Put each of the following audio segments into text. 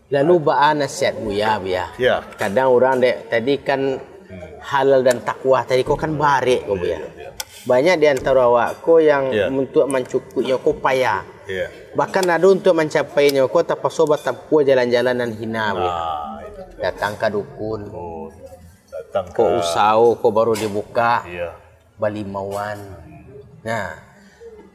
Lalu baan nasihat Buya. Ya. Kadang orang dek tadi kan halal dan takwa tadi kau kan barik kau Buya. Banyak di antara awak kau yang untuk mencukupnya kau payah. Bahkan ada untuk mencapainya kau terpaksa bertempuh jalan-jalanan hina Buya. Datang ke dukun. Datang ke kau usaha kau baru dibuka. Balimauan. Nah,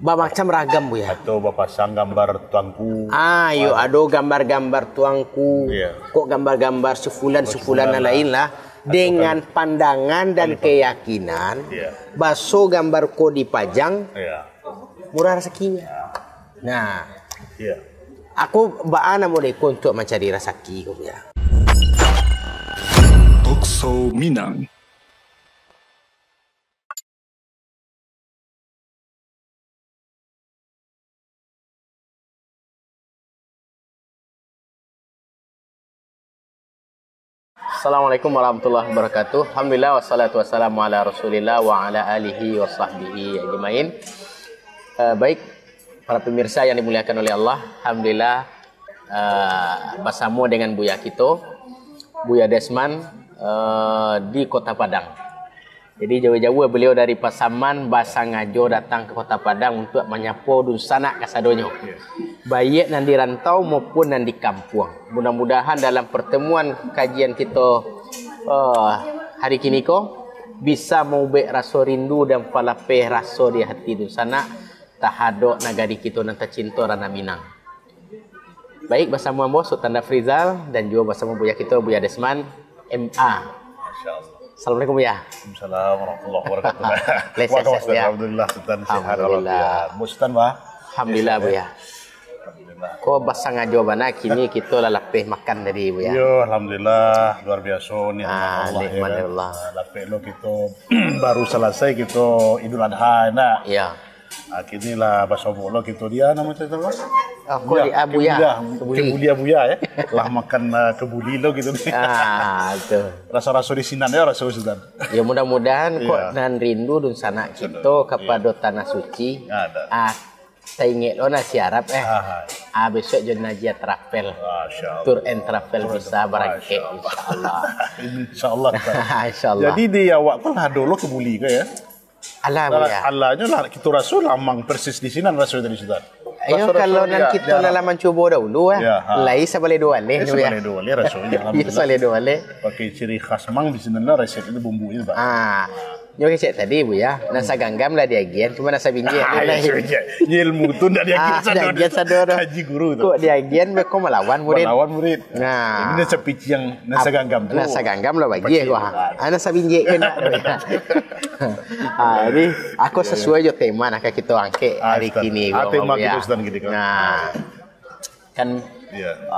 macam ragam Buya. Atau pasang gambar tuangku. Yo ada gambar-gambar tuangku. Kok gambar-gambar sefulan lain lah. Dengan pandangan dan keyakinan. Baso gambar kau dipajang. Murah rezekinya. Nah. Aku baan boleh kau untuk mencari rezeki kau Buya. Tokso Minang. Assalamualaikum warahmatullahi wabarakatuh. Alhamdulillah wassalatu wassalamu ala Rasulillah wa ala alihi wa sahbihi ajmain. Baik para pemirsa yang dimuliakan oleh Allah, alhamdulillah bersama dengan Buya kita, Buya Desman di Kota Padang. Jadi jauh-jauh beliau dari Pasaman Basangajo datang ke Kota Padang untuk menyapa dun sanak kasadonyo. Baik nan di rantau maupun nan di kampung. Mudah-mudahan dalam pertemuan kajian kita hari kini bisa mengubah rasa rindu dan palapeh rasa di hati dun sanak tahadok nagari kita nan tercinta Rana Minang. Baik bersama Sultan Dafrizal dan juga bersama Buya kita Buya Desman MA. Assalamualaikum Buya. Waalaikumsalam warahmatullahi wabarakatuh. Alhamdulillah Sultan sehat alhamdulillah. Sultan Bah. Alhamdulillah Buya. Kau basang aja bana kini kita lalapeh makan dari Buya. Yo alhamdulillah luar biasa nih Allah. Lapeh lo kita baru selesai kita Idul Adha nah. Iya. Kini lah bahasa bolo kita dia nama cerita apa? Aku di Buya. Kebulia Buya ya. Lah makan kebuli lo gitu nih. Itu. Rasa-rasa di sini ya rasa Sultan. Ya mudah-mudahan kok nan rindu dun sanak kita kepada tanah suci. Saya ingat lo nasi Arab besok jadi Najia travel. Tour and travel bisa berangkat insyaallah. Insyaallah. Jadi di awak pun ada lo kebuli ke ya? Allahnya lah kita rasul lamang persis di sini rasul dari Sultan. Ayo kalau nan kita dalam mencoba dahulu lai sabale dua le sabale dua le rasulnya alhamdulillah. Sabale dua le. Pakai ciri khas mang di sini lah resep itu bumbunya Pak. Yo kecek tadi Buya, nasa ganggam lah diagian, cuma nasa binjek lah. Ilmu tu ndak diagian sador. Haji guru tu. Kok diagian kok melawan murid. Nah, ini nasa pici yang nasa ganggam tu. Nasa ganggam lah bagi aku. Nasa binjek kena. Jadi aku sesuai jo tema nak kita angkat hari kini. Tema kita sedang gitu kan. Nah, kan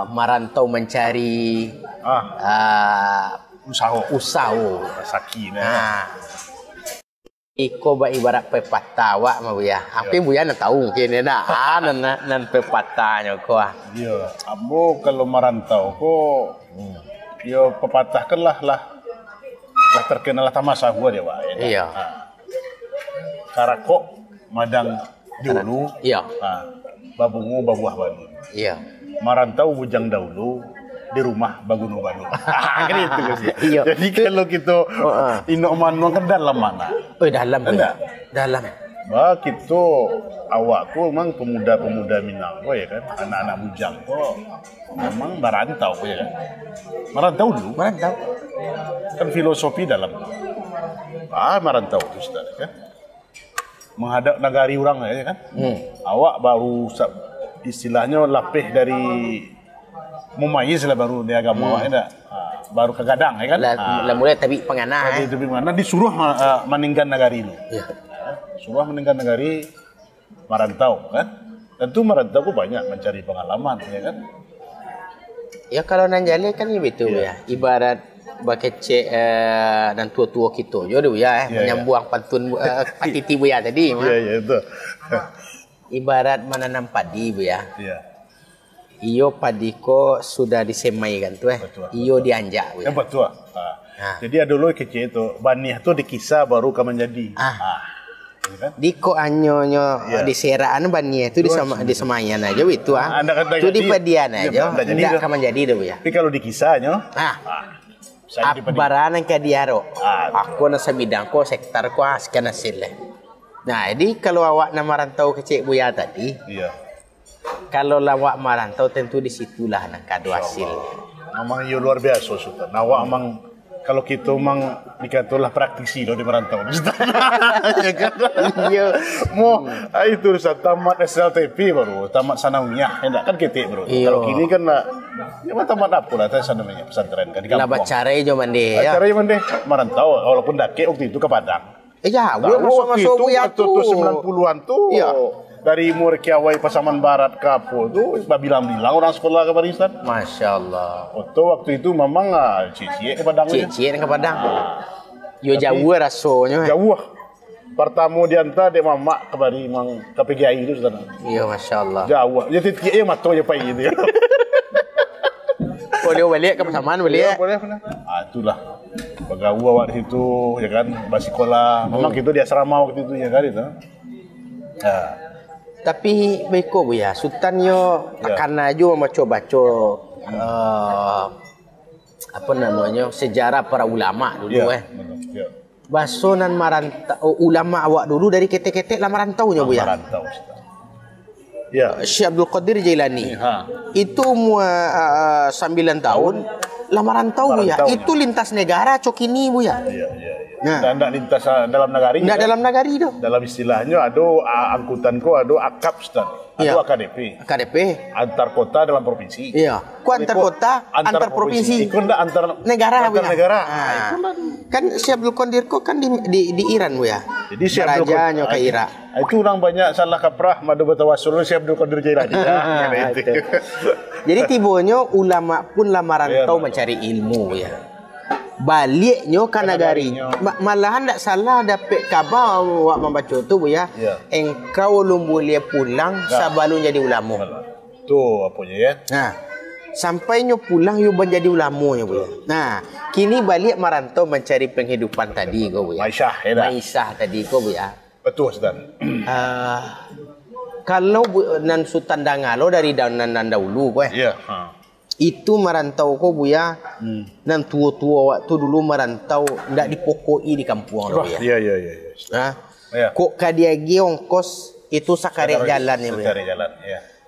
merantau mencari usaha rezeki Iko ba ibarat pepatah wak mah Buya. Apa Buya nak tahu mungkin nak nan pepatahnya ko. Iya, amo kalau merantau ko yo pepatah lah terkenal tamasa gua dia Pak. Iya. Karako madang dulu. Iya. Babungu babuah banu. Iya. Merantau bujang dahulu di rumah bagunu banu. Kan itu Gus. Iya. Jadi kalau kita inoman kan dalam mana? Dalam. Dalam. Bah kita awakku memang pemuda-pemuda Minang ya kan, anak-anak bujang memang merantau ya kan. Merantau dulu. Merantau. Kan filosofi dalam. Merantau Ustaz kan. Menghadap negari orang ya kan. Awak baru istilahnya lapih dari mumayyiz lah baru di agama awak baru ke gadang ya kan. Lah mulai tapi penganah. Tapi mana disuruh meninggal negari ini. Iya. Suruh meninggal negari merantau kan. Tentu merantau ku banyak mencari pengalaman ya kan. Ya kalau nanjali kan begitu ya. Ibarat bakece dan tua-tua kita jodoh ya menyambung pantun patiti Buya tadi. Iya itu. Ibarat menanam padi Buya. Iya. Iyo padiko sudah disemai kan tu iyo dianjak betul. Jadi ada dulu kecil itu banih tu dikisah baru ke menjadi. kan? Di ko anyonyo di seraan bania itu di Semayan aja itu itu di Padian aja. Enggak akan menjadi deh Bu ya. Tapi kalau di kisahnya, baranan ke diaro. Aku nasa bidang ko sektor ko sekian hasil. Nah, jadi kalau awak nak merantau ke Cik Buya tadi, kalau lawak merantau tentu disitulah nak kado hasil. Memang yo luar biasa Sultan. Awak memang kalau kita memang dikatalah praktisi loh di merantau. Ya kan? Iya. Mau itu Ustaz tamat SLTP baru, tamat sanawiyah, enggak kan ketik bro. Kalau kini kan ya tamat apa lah namanya pesantren kan di kampung. Lah bacare jo mande ya. Bacare mande merantau walaupun dake waktu itu ke Padang. Ya, masuk Buya tuh 90-an tuh. Iya. Dari umur Kiawai Pasaman Barat ke Apo tuh bilang-bilang orang sekolah ke Barisan. Masya Allah. Waktu itu memang cie-cie ke Padang. Cie-cie ke Padang. Yo jauh rasanya. Jauh. Pertama diantar dia mamak ke Bari mang ke PGI itu Ustaz. Iya Masya Allah. Jauh. Jadi cie mato je pai itu. Oh dia balik ke Pasaman balik. Boleh. Itulah. Pegawai awak di situ ya kan, basi sekolah. Memang kita di asrama waktu itu ya kan itu. Tapi beko Bu ya, Sultan yo akan aja baca-baca apa namanya sejarah para ulama dulu Basonan marantau ulama awak dulu dari ketek-ketek lah merantaunya Bu ya. Merantau. Syekh Abdul Qadir Jailani. Itu 9 tahun lah merantau Bu ya. Itu lintas negara cokini Bu ya. Nah, tidak lintas dalam negari. Tidak dalam negari dong. Dalam istilahnya ada angkutanku, ada akap Ustaz. Ada AKDP. Antar kota dalam provinsi. Iya. Ku antar kota, antar provinsi. Itu enggak antar negara Bu ya. Negara. Kan Syekh Abdul Qadir kok kan di Iran Bu ya. Jadi Syekh Abdul Qadir ke Irak. Itu orang banyak salah kaprah madu batawasul Syekh Abdul Qadir Jailani. Jadi tibonya ulama pun lah merantau mencari ilmu ya. Baliknya ke negari. Malahan tak salah dapat kabar awak membaca tu Bu ya. Engkau belum boleh pulang sebelum jadi ulama. Tu apanya ya. Nah, sampainya pulang you menjadi ulamanya Bu ya. Nah, kini balik merantau mencari penghidupan tadi kau Bu ya. Maisah tadi kau Bu ya. Betul Ustaz. Kalau nan Sultan Dangalo dari dan dahulu kau itu merantau kau Bu ya. Nan tua-tua waktu dulu merantau ndak dipokoi di kampung Bu ya. Iya. Kok kadiagi ongkos itu sakarek jalannya Bu ya.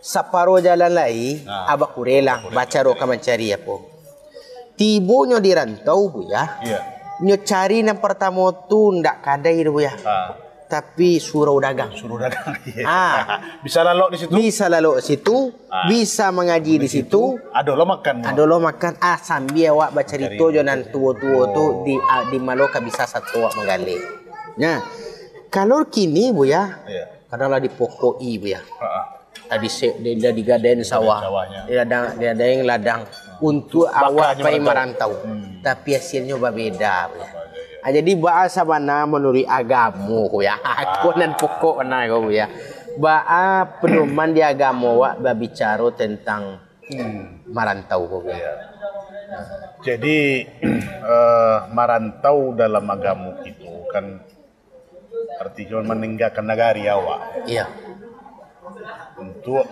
Saparo jalan lain abak kurelang baca roka mencari apa. Tibonya di rantau Bu ya. Nyo cari yang pertama tu ndak kadai Bu ya. Tapi surau dagang. Bisa lalu di situ. Bisa mengaji di situ. Adolah makan. Sambil awak baca cerita jonan tua-tua tu di Maloka bisa satu awak menggali. Nah, kalau kini Bu ya, kadanglah dipokoi Bu ya. Dia digadain sawah. Dia ada yang ladang untuk awak pai merantau. Tapi hasilnya berbeda Bu ya. Jadi bahasa mana menurut agama ko ya. Aku nan pokok na ko ya. Pedoman di agama wa berbicara tentang merantau ko ya. Jadi merantau dalam agama itu kan artinya meninggalkan negari awak. Iya. Untuk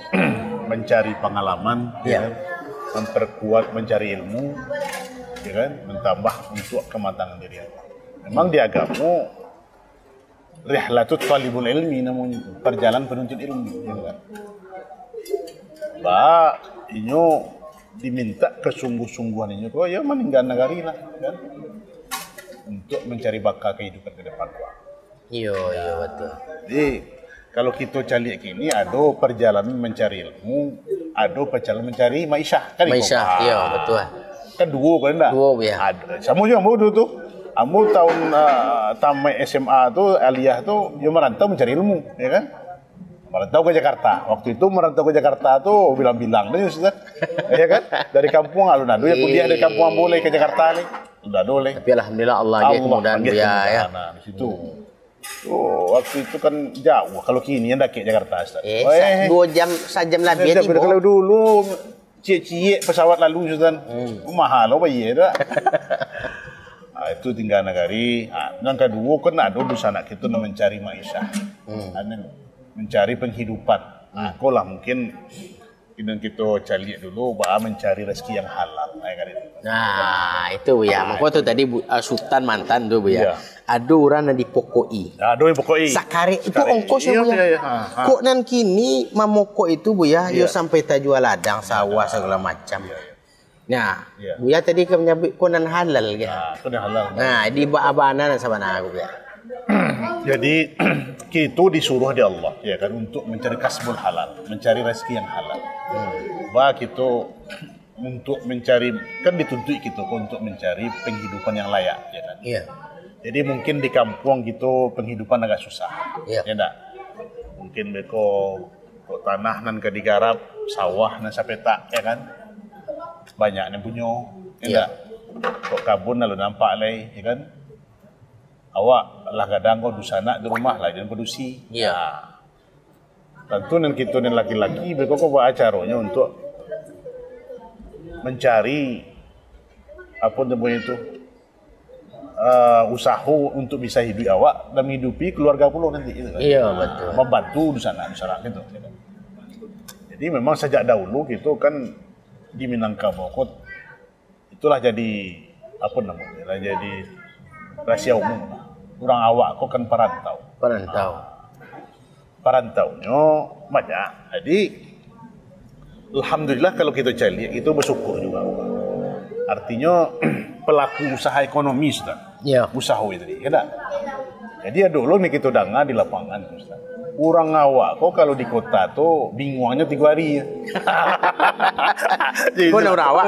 mencari pengalaman, memperkuat mencari ilmu, mentambah untuk kematangan diri awak. Memang di agama rihlatut talibul ilmi namanya itu, perjalanan penuntut ilmu ini diminta kesungguh-sungguhan ini kok ya meninggal negari lah kan untuk mencari bakal kehidupan ke depan. Iya betul. Jadi kalau kita cari kini ada perjalanan mencari ilmu, ada perjalanan mencari maisha kan. Iya betul. Kan dua kan enggak? Dua ya. Ada. Sama juga mau tuh. Amu tahun tamat SMA tuh aliyah tuh dia merantau mencari ilmu, ya kan? Merantau ke Jakarta. Waktu itu merantau ke Jakarta tuh bilang-bilang nih Ustaz. Ya kan? Dari kampung alun-alun ya kuliah dari kampung boleh ke Jakarta nih. Udah boleh. Tapi alhamdulillah Allah aja kemudahan ya. Nah, di situ. Waktu itu kan jauh. Kalau kini yang dak ke Jakarta Ustaz. 2 jam sajam lebih tiba. Kalau dulu cie-cie pesawat lalu Ustaz. Mahal apa iya dah. satu tinggal nagari. Yang kedua kan ada dusana kita mencari maisha, mencari penghidupan. Aku lah mungkin dan kita cari dulu bahwa mencari rezeki yang halal. Nah, itu Bu ya. Maka tuh tadi Sultan mantan tuh Bu ya. Iya. Ada orang yang dipokoi. Ada yang pokoknya. Sakare itu ongkos ya Bu ya. Iya. Kok nan kini mamoko itu Bu ya, yo sampai jual ladang, sawah segala macam. Nah, Bu ya tadi ke menyebut konan halal ya. Konan halal. Nah, di abana sama Bu ya. Jadi kita disuruh di Allah ya kan untuk mencari kasbul halal, mencari rezeki yang halal. Bahwa kita untuk mencari kan dituntut kita untuk mencari penghidupan yang layak ya kan. Iya. Jadi mungkin di kampung gitu penghidupan agak susah. Iya. Ya enggak? Mungkin beko tanah nan ke digarap, sawah nan sapetak ya kan. Banyak yang punya, ya enggak? Kok kabun lalu nampak lagi ya kan. Awak lah kadang kau dusana di rumah lah jangan produksi. Iya. Tentu nan kita nan laki-laki beko kau buat acaranya untuk mencari apa namanya itu usaha untuk bisa hidup awak dan menghidupi keluarga pulau nanti gitu kan. Iya betul. Membantu di sana gitu. Jadi memang sejak dahulu gitu kan di Minangkabau itulah jadi apa namanya jadi rahasia umum lah. Orang awak kok kan perantau. Perantaunya banyak. Jadi alhamdulillah kalau kita cari itu bersyukur juga. Artinya pelaku usaha ekonomi sudah. Iya. Usaha itu ya. Jadi dulu nih kita dengar di lapangan Ustaz. Orang awak kok kalau di kota tuh bingungnya 3 hari ya. Kok orang awak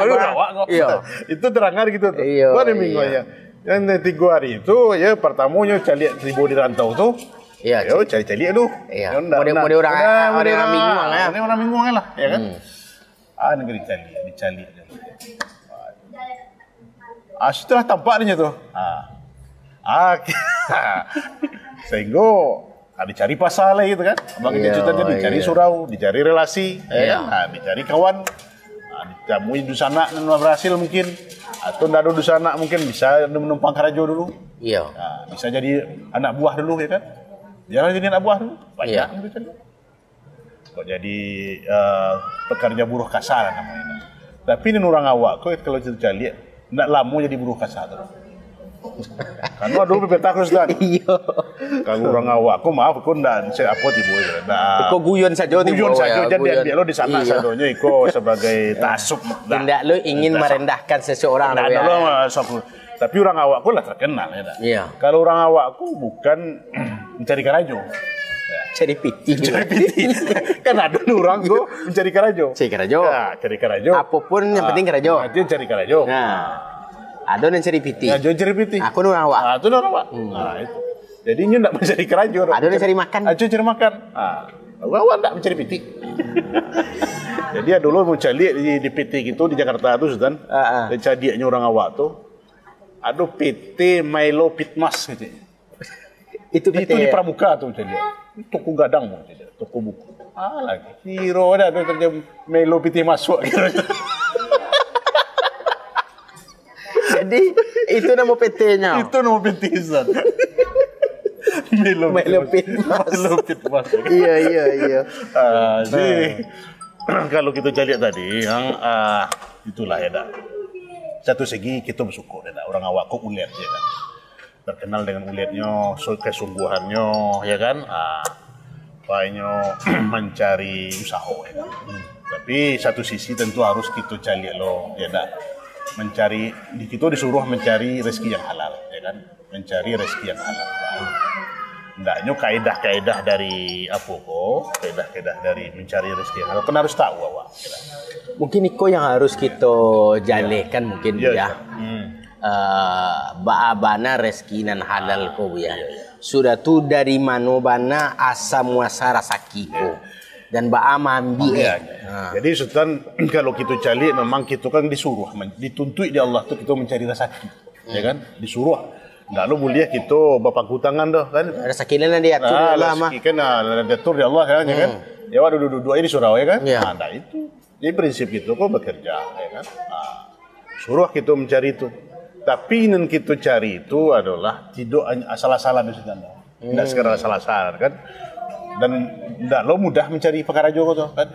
kok. Iya. Itu terangar gitu tuh. Iya. Kok ada bingungnya. Yang 3 hari itu ya pertamanya cari ribu di rantau tuh. Iya. Ya cari-cari lu. Iya. Model orang bingung ya. Orang bingung lah, ya kan? Negeri dicari. Setelah tampaknya tuh. Sehingga dicari pasal gitu kan. Bagi ceritanya dicari surau, dicari relasi, dicari kawan. Ditemui di sana dan berhasil mungkin atau tidak ada di sana mungkin bisa menumpang karajo dulu. Iya. Bisa jadi anak buah dulu ya kan. Jangan jadi anak buah dulu. Banyak gitu. Kok jadi pekerja buruh kasar namanya. Tapi ini orang awak kok kalau kita lihat tidak lama jadi buruh kasar tuh. Karena dulu bebetak Ustaz. Iya. Kalau orang awak, aku maaf, aku ndak saya apa tibu ya. Iko guyon saja Guyon saja jadi dia lo di sana sadonya iko sebagai tasuk. Tidak lo ingin merendahkan seseorang Ndak lo tapi orang awakku lah terkenal ya. Iya. Kalau orang awakku bukan mencari karajo. Cari piti. Kan ada orang tuh mencari karajo. Cari karajo. Apapun yang penting karajo. Dia cari karajo. Ada yang cari piti. Cari piti. Aku orang awak. Itu orang awak. Itu. Jadi ini tidak mencari kerajo. Ada yang cari makan. Ada cari makan. Awak tidak mencari piti. Jadi dulu mau cari di piti gitu di Jakarta tuh Ustaz. Dan cadinya orang awak tuh. Ada PT Milo Pitmas gitu. Itu di Pramuka tuh jadi. Toko gadang mau jadi. Toko buku. Lagi. Hero ada kerja Milo PT masuk gitu. Jadi itu nama PT-nya. Itu nama PT Ustaz. Milo Pitmas. Iya. Jadi kalau kita lihat tadi yang itulah ya dah. Satu segi kita bersyukur ya dah. Orang awak kok ulet ya kan. Terkenal dengan uletnya, kesungguhannya ya kan. Banyak mencari usaha ya kan. Tapi satu sisi tentu harus kita cari lo ya dah. Mencari di kita disuruh mencari rezeki yang halal ya kan, mencari rezeki yang halal. Hendaknya kaidah-kaidah dari kaidah-kaidah dari mencari rezeki yang halal kan harus tahu awak. Mungkin itu yang harus kita jalekan mungkin ya. Ba'abana rezeki nan halal ko ya. Sudah tu dari mano bana asa muasara sakiko. Dan ba'a mambi. Jadi Sultan kalau kita cari memang kita kan disuruh dituntut di Allah tuh kita mencari rezeki. Ya kan? Disuruh. Enggak lo mulia kita bapak kutangan dah kan. Rezeki nan dia atur Allah mah. Rezeki kan diatur di Allah ya kan. Ya duduk ini surau ya kan. Nah itu. Jadi prinsip kita kok bekerja ya kan. Suruh kita mencari itu. Tapi yang kita cari itu adalah tidak asal-asalan itu kan. Tidak sekedar asal-asalan kan. Dan tidak lo mudah mencari perkara juga tuh kan.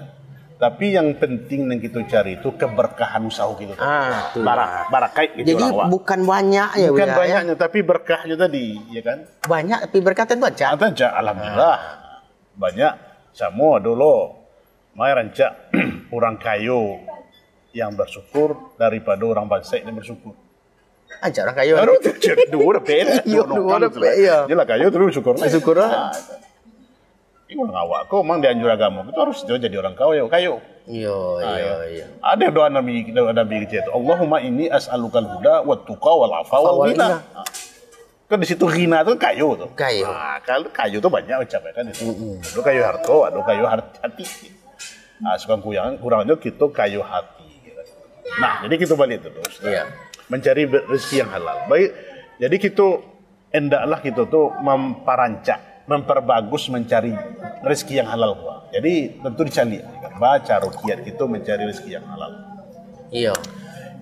Tapi yang penting yang kita cari itu keberkahan usaha kita. Barakai gitu. Jadi bukan banyak ya. Bukan banyaknya, tapi berkahnya tadi, ya kan? Banyak tapi berkah tentu aja. Alhamdulillah. Banyak. Semua dulu. Mai rancak orang kayu yang bersyukur daripada orang bangsa yang bersyukur. Aja orang kayu. Aduh, dua udah beda. Dua udah beda. Jelas kayu terus syukur. Syukur. Ini orang awak, kok memang dianjur agama itu harus jadi orang kayu. Iya. Ada doa Nabi kecil itu. Allahumma inni as'alukal huda wat tuqa wal afa wal ghina. Kan di situ ghina itu kayu tuh. Kayu. Nah, kalau kayu tuh banyak ucapan itu. Ada kayu harta, ada kayu hati. Nah, kurangnya kita kayu hati. Nah, jadi kita balik terus. Iya. Mencari rezeki yang halal. Baik. Jadi kita hendaklah kita tuh memperbagus mencari rezeki yang halal. Jadi tentu dicari. Baca ruqyah kita mencari rezeki yang halal. Iya.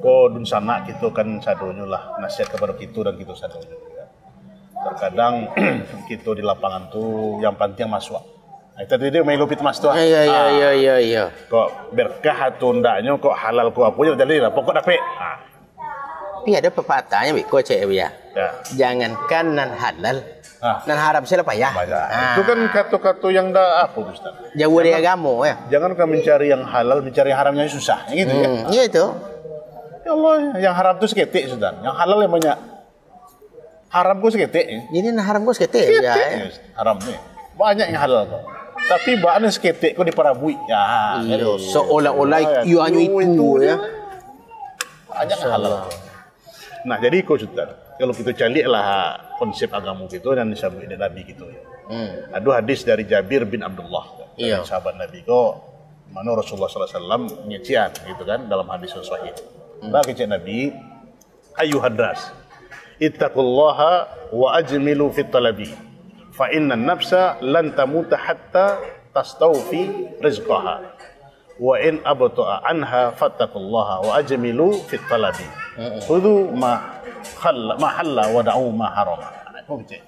Ko dun sana kita kan sadonya lah nasihat kepada kita dan kita sadonya. Terkadang kita di lapangan tuh yang penting masuk. Nah, itu dia main lupit mas tuh. Iya. Kok berkah atau ndaknya kok halal kok apa jadi lah pokok dapet. Tapi ada pepatahnya kok cek ya. Jangankan nan halal. Nan haram siapa ya? Itu kan kata-kata yang dah apa Ustaz? Jauh dari agama ya. Jangan kau mencari yang halal, mencari haramnya susah, gitu ya. Iya itu. Ya Allah, yang haram itu seketik Ustaz. Yang halal yang banyak. Haram ku seketik. Jadi nan haram ku seketik ya. Haram nih. Banyak yang halal kok. Tapi bahannya seketik kok diparabui. Ya. Iya, seolah-olah iya hanya itu ya. Banyak yang halal. Nah, jadi kok Ustaz, kalau kita cari lah konsep agama gitu dan disambut Nabi gitu. Ada hadis dari Jabir bin Abdullah, sahabat Nabi kok, mana Rasulullah SAW nyecian gitu kan dalam hadis sahih. Bagi Nabi, ayuhan nas, ittaqullaha wa ajmilu fit talabi, fa inna nafsa lan tamuta hatta tastawfi rizqaha. Wa in abta'a anha fattaqullaha wa ajmilu fit talabi. Khudhu ma halla wa da'u ma haram. Oke.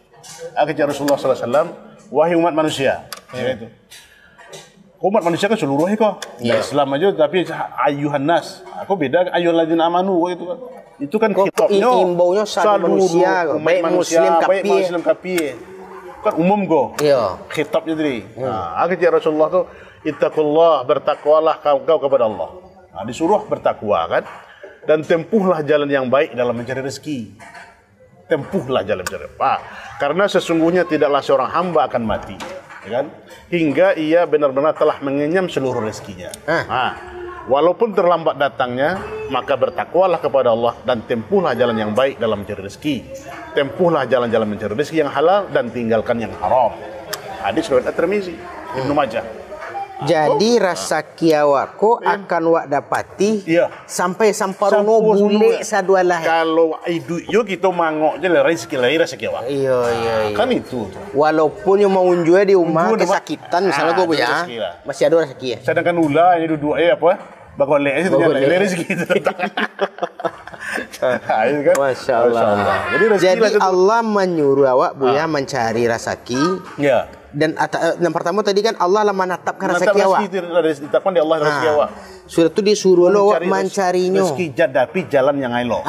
Akhirnya Rasulullah SAW, wahai umat manusia. Itu. Umat manusia kan seluruhnya kok. Islam aja tapi ayuhan nas. Aku beda ayuhal ladzina amanu gitu kan. Itu kan kitabnya. Imbaunya satu manusia, baik muslim kafir. Kan umum kok. Iya. Kitabnya tadi. Nah, akhirnya Rasulullah tuh ittaqullah, bertakwalah kau kepada Allah. Nah, disuruh bertakwa kan. Dan tempuhlah jalan yang baik dalam mencari rezeki. Tempuhlah jalan mencari rezeki. Karena sesungguhnya tidaklah seorang hamba akan mati, ya kan? Hingga ia benar-benar telah mengenyam seluruh rezekinya. Walaupun terlambat datangnya, maka bertakwalah kepada Allah dan tempuhlah jalan yang baik dalam mencari rezeki. Tempuhlah jalan-jalan mencari rezeki yang halal dan tinggalkan yang haram. Hadis riwayat At-Tirmizi, Ibnu Majah. Jadi rasa kiawako akan wak dapati sampai samparono bule sadualah. Kalau hidup yo kita mangok je lah rezeki kiawak. Iya. Kan itu. Walaupun yang mau unjue di rumah kesakitan misalnya gue punya masih ada rezeki ya. Sedangkan ulah ini dua apa? Bagolek itu nyala rezeki itu. Masya Allah. Jadi Allah menyuruh awak buya mencari rezeki. Ya. Dan yang pertama tadi kan Allah lah menetapkan rezeki awak. Ditetapkan di Allah rezeki awak. Sudah itu disuruh lo mencarinya. Rezeki tapi jalan yang elok.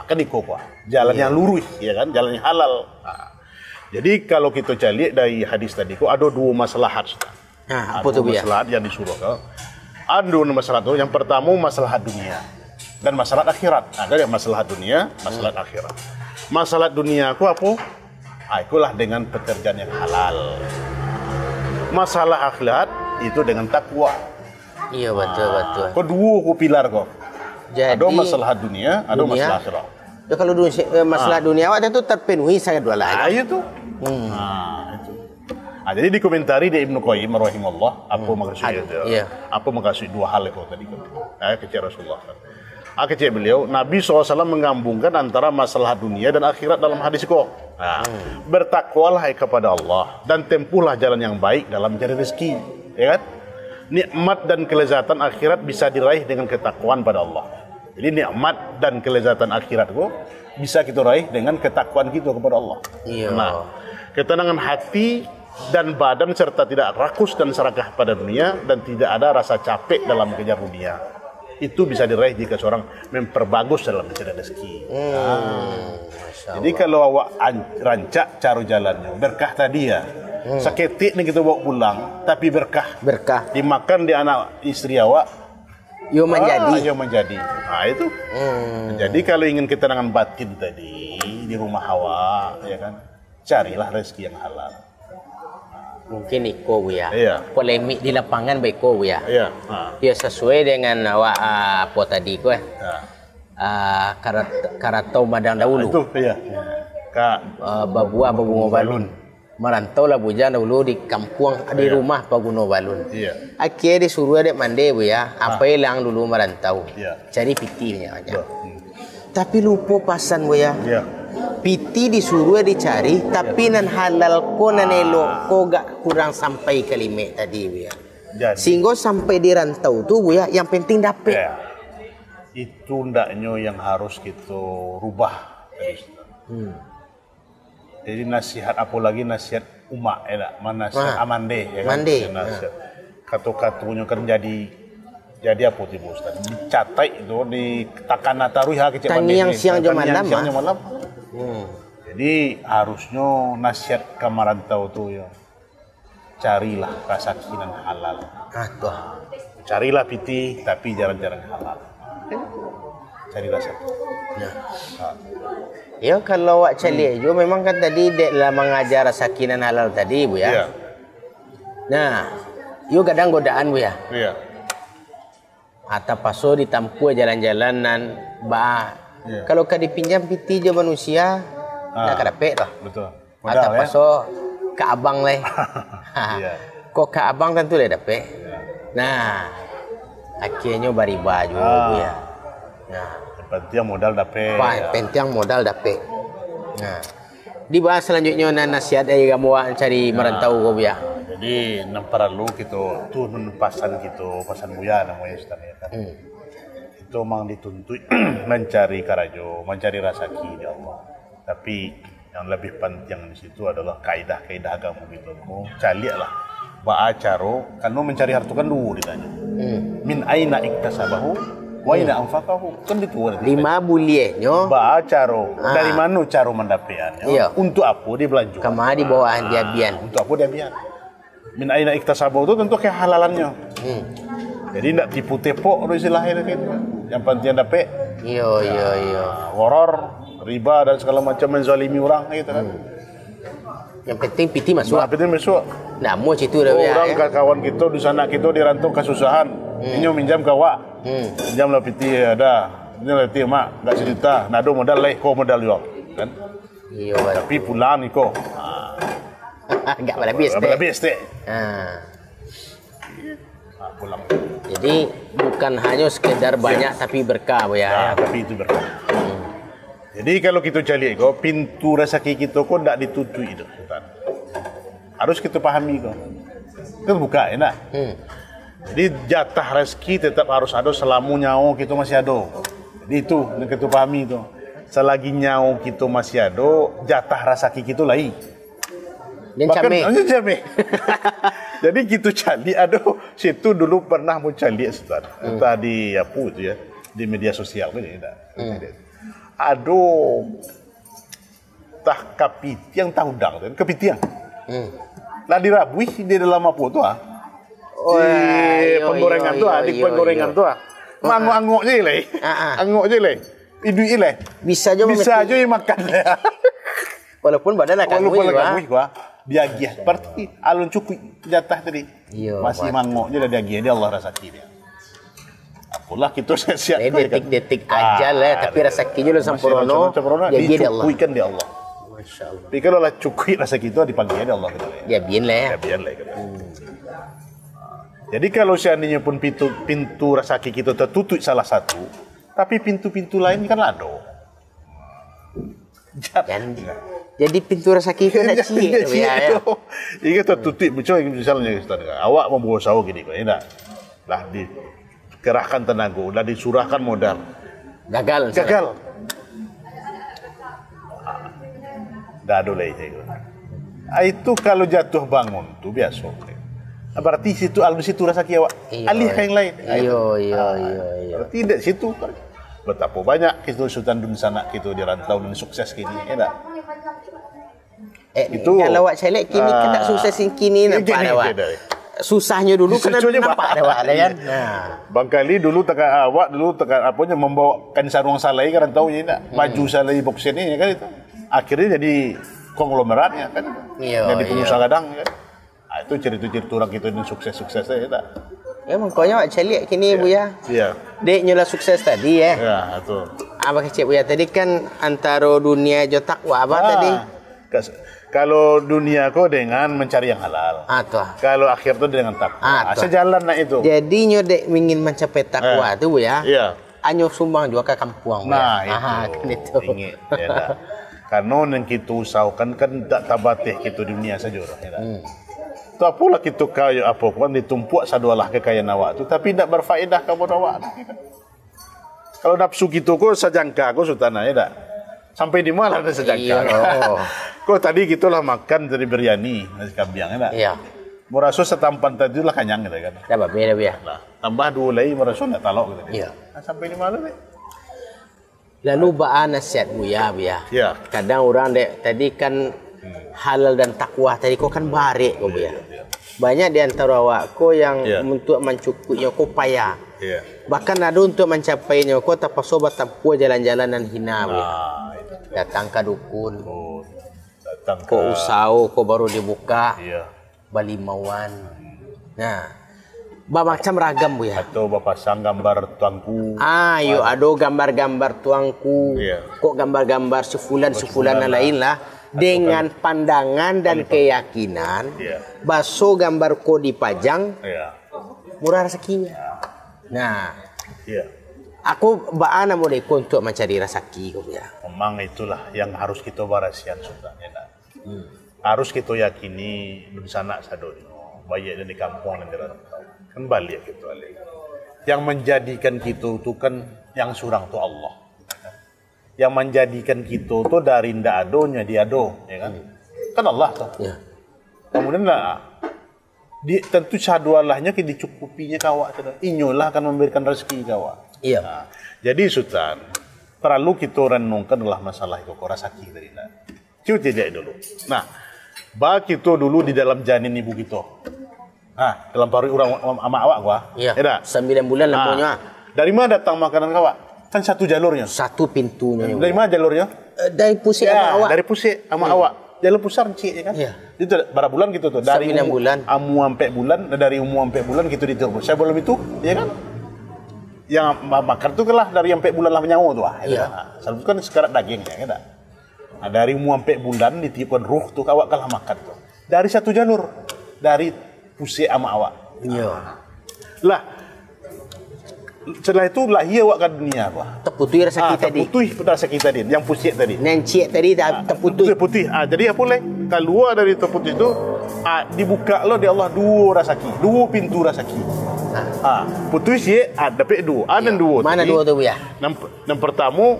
Kan itu jalan yang lurus, ya kan, jalan yang halal. Jadi kalau kita cari dari hadis tadi, ada dua maslahat. Apa tuh ya? Maslahat yang disuruh kau. Ada dua masalah tuh. Yang pertama masalah dunia dan masalah akhirat. Ada masalah dunia, masalah akhirat. Masalah dunia aku apa? Itulah dengan pekerjaan yang halal. Masalah akhirat itu dengan takwa. Iya betul. Kedua pilar kok. Jadi ada masalah dunia, ada masalah akhirat. Ya kalau masalah dunia awak itu terpenuhi saya dua lagi. Itu. Itu. Jadi dikomentari di Ibnu Qayyim rahimahullah apa maksudnya? Apa maksud dua hal itu tadi kan? Kecil Rasulullah. Kecil beliau, Nabi SAW menggabungkan antara masalah dunia dan akhirat dalam hadis kok. Bertakwalah kepada Allah dan tempuhlah jalan yang baik dalam mencari rezeki, ya kan? Nikmat dan kelezatan akhirat bisa diraih dengan ketakwaan pada Allah. Jadi nikmat dan kelezatan akhirat itu bisa kita raih dengan ketakwaan kita kepada Allah. Iya. Nah, ketenangan hati dan badan serta tidak rakus dan serakah pada dunia dan tidak ada rasa capek dalam kejar dunia. Itu bisa diraih jika seorang memperbagus dalam mencari rezeki. Jadi kalau awak rancak cara jalannya, berkah tadi ya. Seketik nih kita bawa pulang, tapi berkah. Berkah. Dimakan di anak istri awak, Yo menjadi. Yo menjadi. Nah itu. Jadi kalau ingin ketenangan batin tadi di rumah awak, ya kan, carilah rezeki yang halal. Mungkin iko ya. Iya. Polemik di lapangan baiko ya. Iya. Ya sesuai dengan awak apa tadi ko. Karatau madang dahulu. Itu iya. Kak babua babungo balun. Merantau lah bujang dahulu di kampung di rumah Paguno Balun. Iya. Akhirnya disuruh adek mande bu ya. Apa yang dulu merantau. Iya. Cari pitinya aja. Tapi lupa pasan bu ya. Iya. Piti disuruh dicari, tapi nan halal ko nan elok ko gak kurang sampai kalimat tadi bu ya. Jadi, Sehingga sampai di rantau tuh bu ya, yang penting dapet. ya, itu ndaknya yang harus kita rubah. Jadi nasihat apalagi nasihat umak enak, nasihat amande ya kan. Mande. Nasihat katu-katunya kan jadi apa tiba Ustaz? Dicatai itu di takana taruh ha kecil Taniang siang jam malam. Jadi harusnya nasihat ke marantau tuh ya. Carilah rasakinan halal. Tuh. Carilah piti tapi jarang-jarang halal. Cari rezeki. Ya kalau awak cari aja memang kan tadi dalam mengajar sakinan halal tadi bu ya. Iya. Nah, yo kadang godaan bu ya. Iya. Atau paso ditampu jalan-jalanan bah. Iya. Kalau ka dipinjam piti je manusia, nak kadapet lah. Betul. Atau Modal ya. paso ke abang leh. Iya. Kok ke abang tentu leh dapet. Nah, akhirnya bariba juga bu ya. Nah. Penting modal dapet. Penting modal dapet. Nah, dibahas selanjutnya nasihat dari kamu cari merantau kau ya. Jadi perlu kita turun pasan buya namanya Ustaz ya kan. Itu memang dituntut mencari karajo, mencari rezeki di Allah. Tapi yang lebih penting di situ adalah kaidah-kaidah agama kita. Carilah ba'a caro, kan mencari harta kan dulu ditanya. Min aina iktasabahu wa ina anfaqahu, kan dituan. 5 bulienyo Caro. Dari mana cara mendapatkannya? Iya. Untuk apa dia belanja? kemana di bawah dia bian. Untuk apa dia bian? Min aina iktasabahu itu tentu kehalalannya. Jadi tidak tipu tepok istilahnya gitu. Yang penting dapat. Iya. Horor, riba dan segala macam menzalimi orang gitu kan. Yang penting piti masuk. Tapi itu masuk. Nah, mau situ dah Orang ya. kawan kita di sana kita dirantau kesusahan. Ini minjam ke awak. Minjam lah piti ada. Ini lah piti mak enggak sejuta. Nado modal leh, ko modal yo. Kan? Iya. Tapi pulang ni ko. Enggak habis deh. Habis deh. Pulang. Jadi bukan hanya sekedar banyak tapi berkah bu ya. Tapi itu berkah. Jadi kalau kita cari ko pintu rezeki kita ko ndak ditutup itu. Harus kita pahami ko. Kita buka enak. Jadi jatah rezeki tetap harus ada selama nyawa kita masih ada. Jadi itu yang kita pahami itu. Selagi nyawa kita masih ada, jatah rezeki kita lain. Dan Came. Jadi gitu cali, aduh, situ dulu pernah mau cali Ustaz. Entah di apa itu ya, di media sosial ini Aduh, tah kapitiang taudang, kepitiang. Lah dirabui di dalam apa tuh penggorengan tuh, di penggorengan tuh. Angok je le. Angok je le. Idui le. Bisa aja makan. Walaupun badan akan gua. Diagih seperti alun cukui jatah tadi. Masih mangok je dia agih dia Allah rezeki dia. Apalah kita siap detik-detik aja lah, tapi rezekinya lu sampurno. Dia cukuikan dia Allah. Masyaallah. Tapi kalau lah cukui rezeki itu dipanggil dia Allah gitu. Ya bian lah. Jadi kalau seandainya pun pintu rezeki kita tertutup salah satu, tapi pintu-pintu lain kan lado. Jadi pintu rezeki itu nak cie ya. Ini tertutup misalnya awak mau bawa sawo gini kok, enak. Lah dikerahkan tenaga, lah disurahkan modal. Gagal. Gagal. Dah dolai saya. Itu kalau jatuh bangun tu biasa. Berarti situ situ rasa kiawak. Alih ke yang lain. Iya. Berarti tidak situ. Betapa banyak kita Sultan Dun Sanak kita di rantau dan sukses kini, ya tak? Itu kalau awak celek kini kena sukses kini nampak awak. Susahnya dulu kena nampak awak kan. Bangkali dulu tekan awak apanya membawakan sarung salai kan tahu ya tak? Baju salai boxer ni kan itu. Akhirnya jadi konglomeratnya kan. Jadi pengusaha gadang kan. Itu cerita-cerita orang kita yang sukses-sukses ya tak? Ya makanya awak celek kini Buya. Iya. Dek nyula sukses tadi ya. Ya, itu. Abang kecil Buya tadi kan antara dunia jo takwa apa tadi? Kalau dunia ko dengan mencari yang halal. Kalau akhir tu dengan takwa. Sejalan nak itu. Jadi nyodek ingin mencapai takwa tu Buya. Iya. Anyo sumbang juga ke kampung. Nah, itu. Ingin, ya, karena yang kita usahakan kan tak tabatih kita dunia saja ya. Tak pula kita kaya apa pun ditumpuk sadualah kekayaan awak tu tapi tak berfaedah kepada awak. Kalau nafsu kita ko sejangka ko sultan ya tak. Sampai di mana ada sejangka. Kok tadi kita lah makan dari biryani nasi kambiang ya tak. Iya. Merasa setampan tadi lah kenyang gitu kan. Dah beda Buya. Tambah dua lagi merasa nak talok gitu. Iya. Sampai di mana ni? Lalu ba'a nasihat Buya. Ya. Kadang orang dek tadi kan halal dan takwa tadi kau kan barik kau Buya. Banyak di antara awak kau yang untuk mencukupnya kau payah. Bahkan ada untuk mencapainya kau tak sobat tempuh jalan-jalan dan hina Buya. Datang ke dukun. Kau usaha kau baru dibuka. Balimauan. Nah, macam ragam Buya. Atau pasang gambar tuangku. Yo ada gambar-gambar tuangku. Kok gambar-gambar sefulan lain lah. Dengan pandangan dan keyakinan, baso gambar ko dipajang, murah rezekinya. Nah, aku baana mo dek untuk mencari rezeki ko ya. Memang itulah yang harus kita barasian Sultan. Harus kita yakini di sana sadonyo, baik di kampung dan di rantau. Kan balik gitu Yang menjadikan kita itu kan yang surang tu Allah. Yang menjadikan kita tu dari ndak adonya dia ado, ya kan? Kan Allah tu. Kemudian tentu sadualahnya kita dicukupinya kawak tu. Inyolah akan memberikan rezeki kawak. Jadi Sultan, perlu kita renungkan adalah masalah itu rezeki tadi. Cuba tidak dulu. Nah, bagi kita dulu di dalam janin ibu kita. Dalam perut orang ama awak gua. Ya. 9 bulan lamanya. Dari mana datang makanan kawak? Kan satu jalurnya. Satu pintunya. Dari mana jalurnya? Dari pusat sama awak. Dari pusat sama awak. Jalur pusar cik ya kan? Itu berapa bulan gitu tuh? Dari 9 bulan. Sampai bulan, dari sampai bulan gitu diturun. Saya belum itu, ya kan? Yang makan tuh lah dari sampai bulan lah menyawa tuh. Selalu kan sekarang daging ya kan? Dari sampai bulan ditiupkan ruh tuh awak kalah makan tuh. Dari satu jalur. Dari pusat sama awak. Lah setelah itu lahir awak ke dunia apa? Terputih rezeki tadi. Terputih rezeki tadi, yang pusat tadi. Nencik tadi dah terputih. Terputih. Jadi apa leh? Keluar dari terputih itu dibuka lo di Allah dua rezeki, dua pintu rezeki. Putus ya, dapat dua. Dan dua. Mana dua tu ya? Yang pertama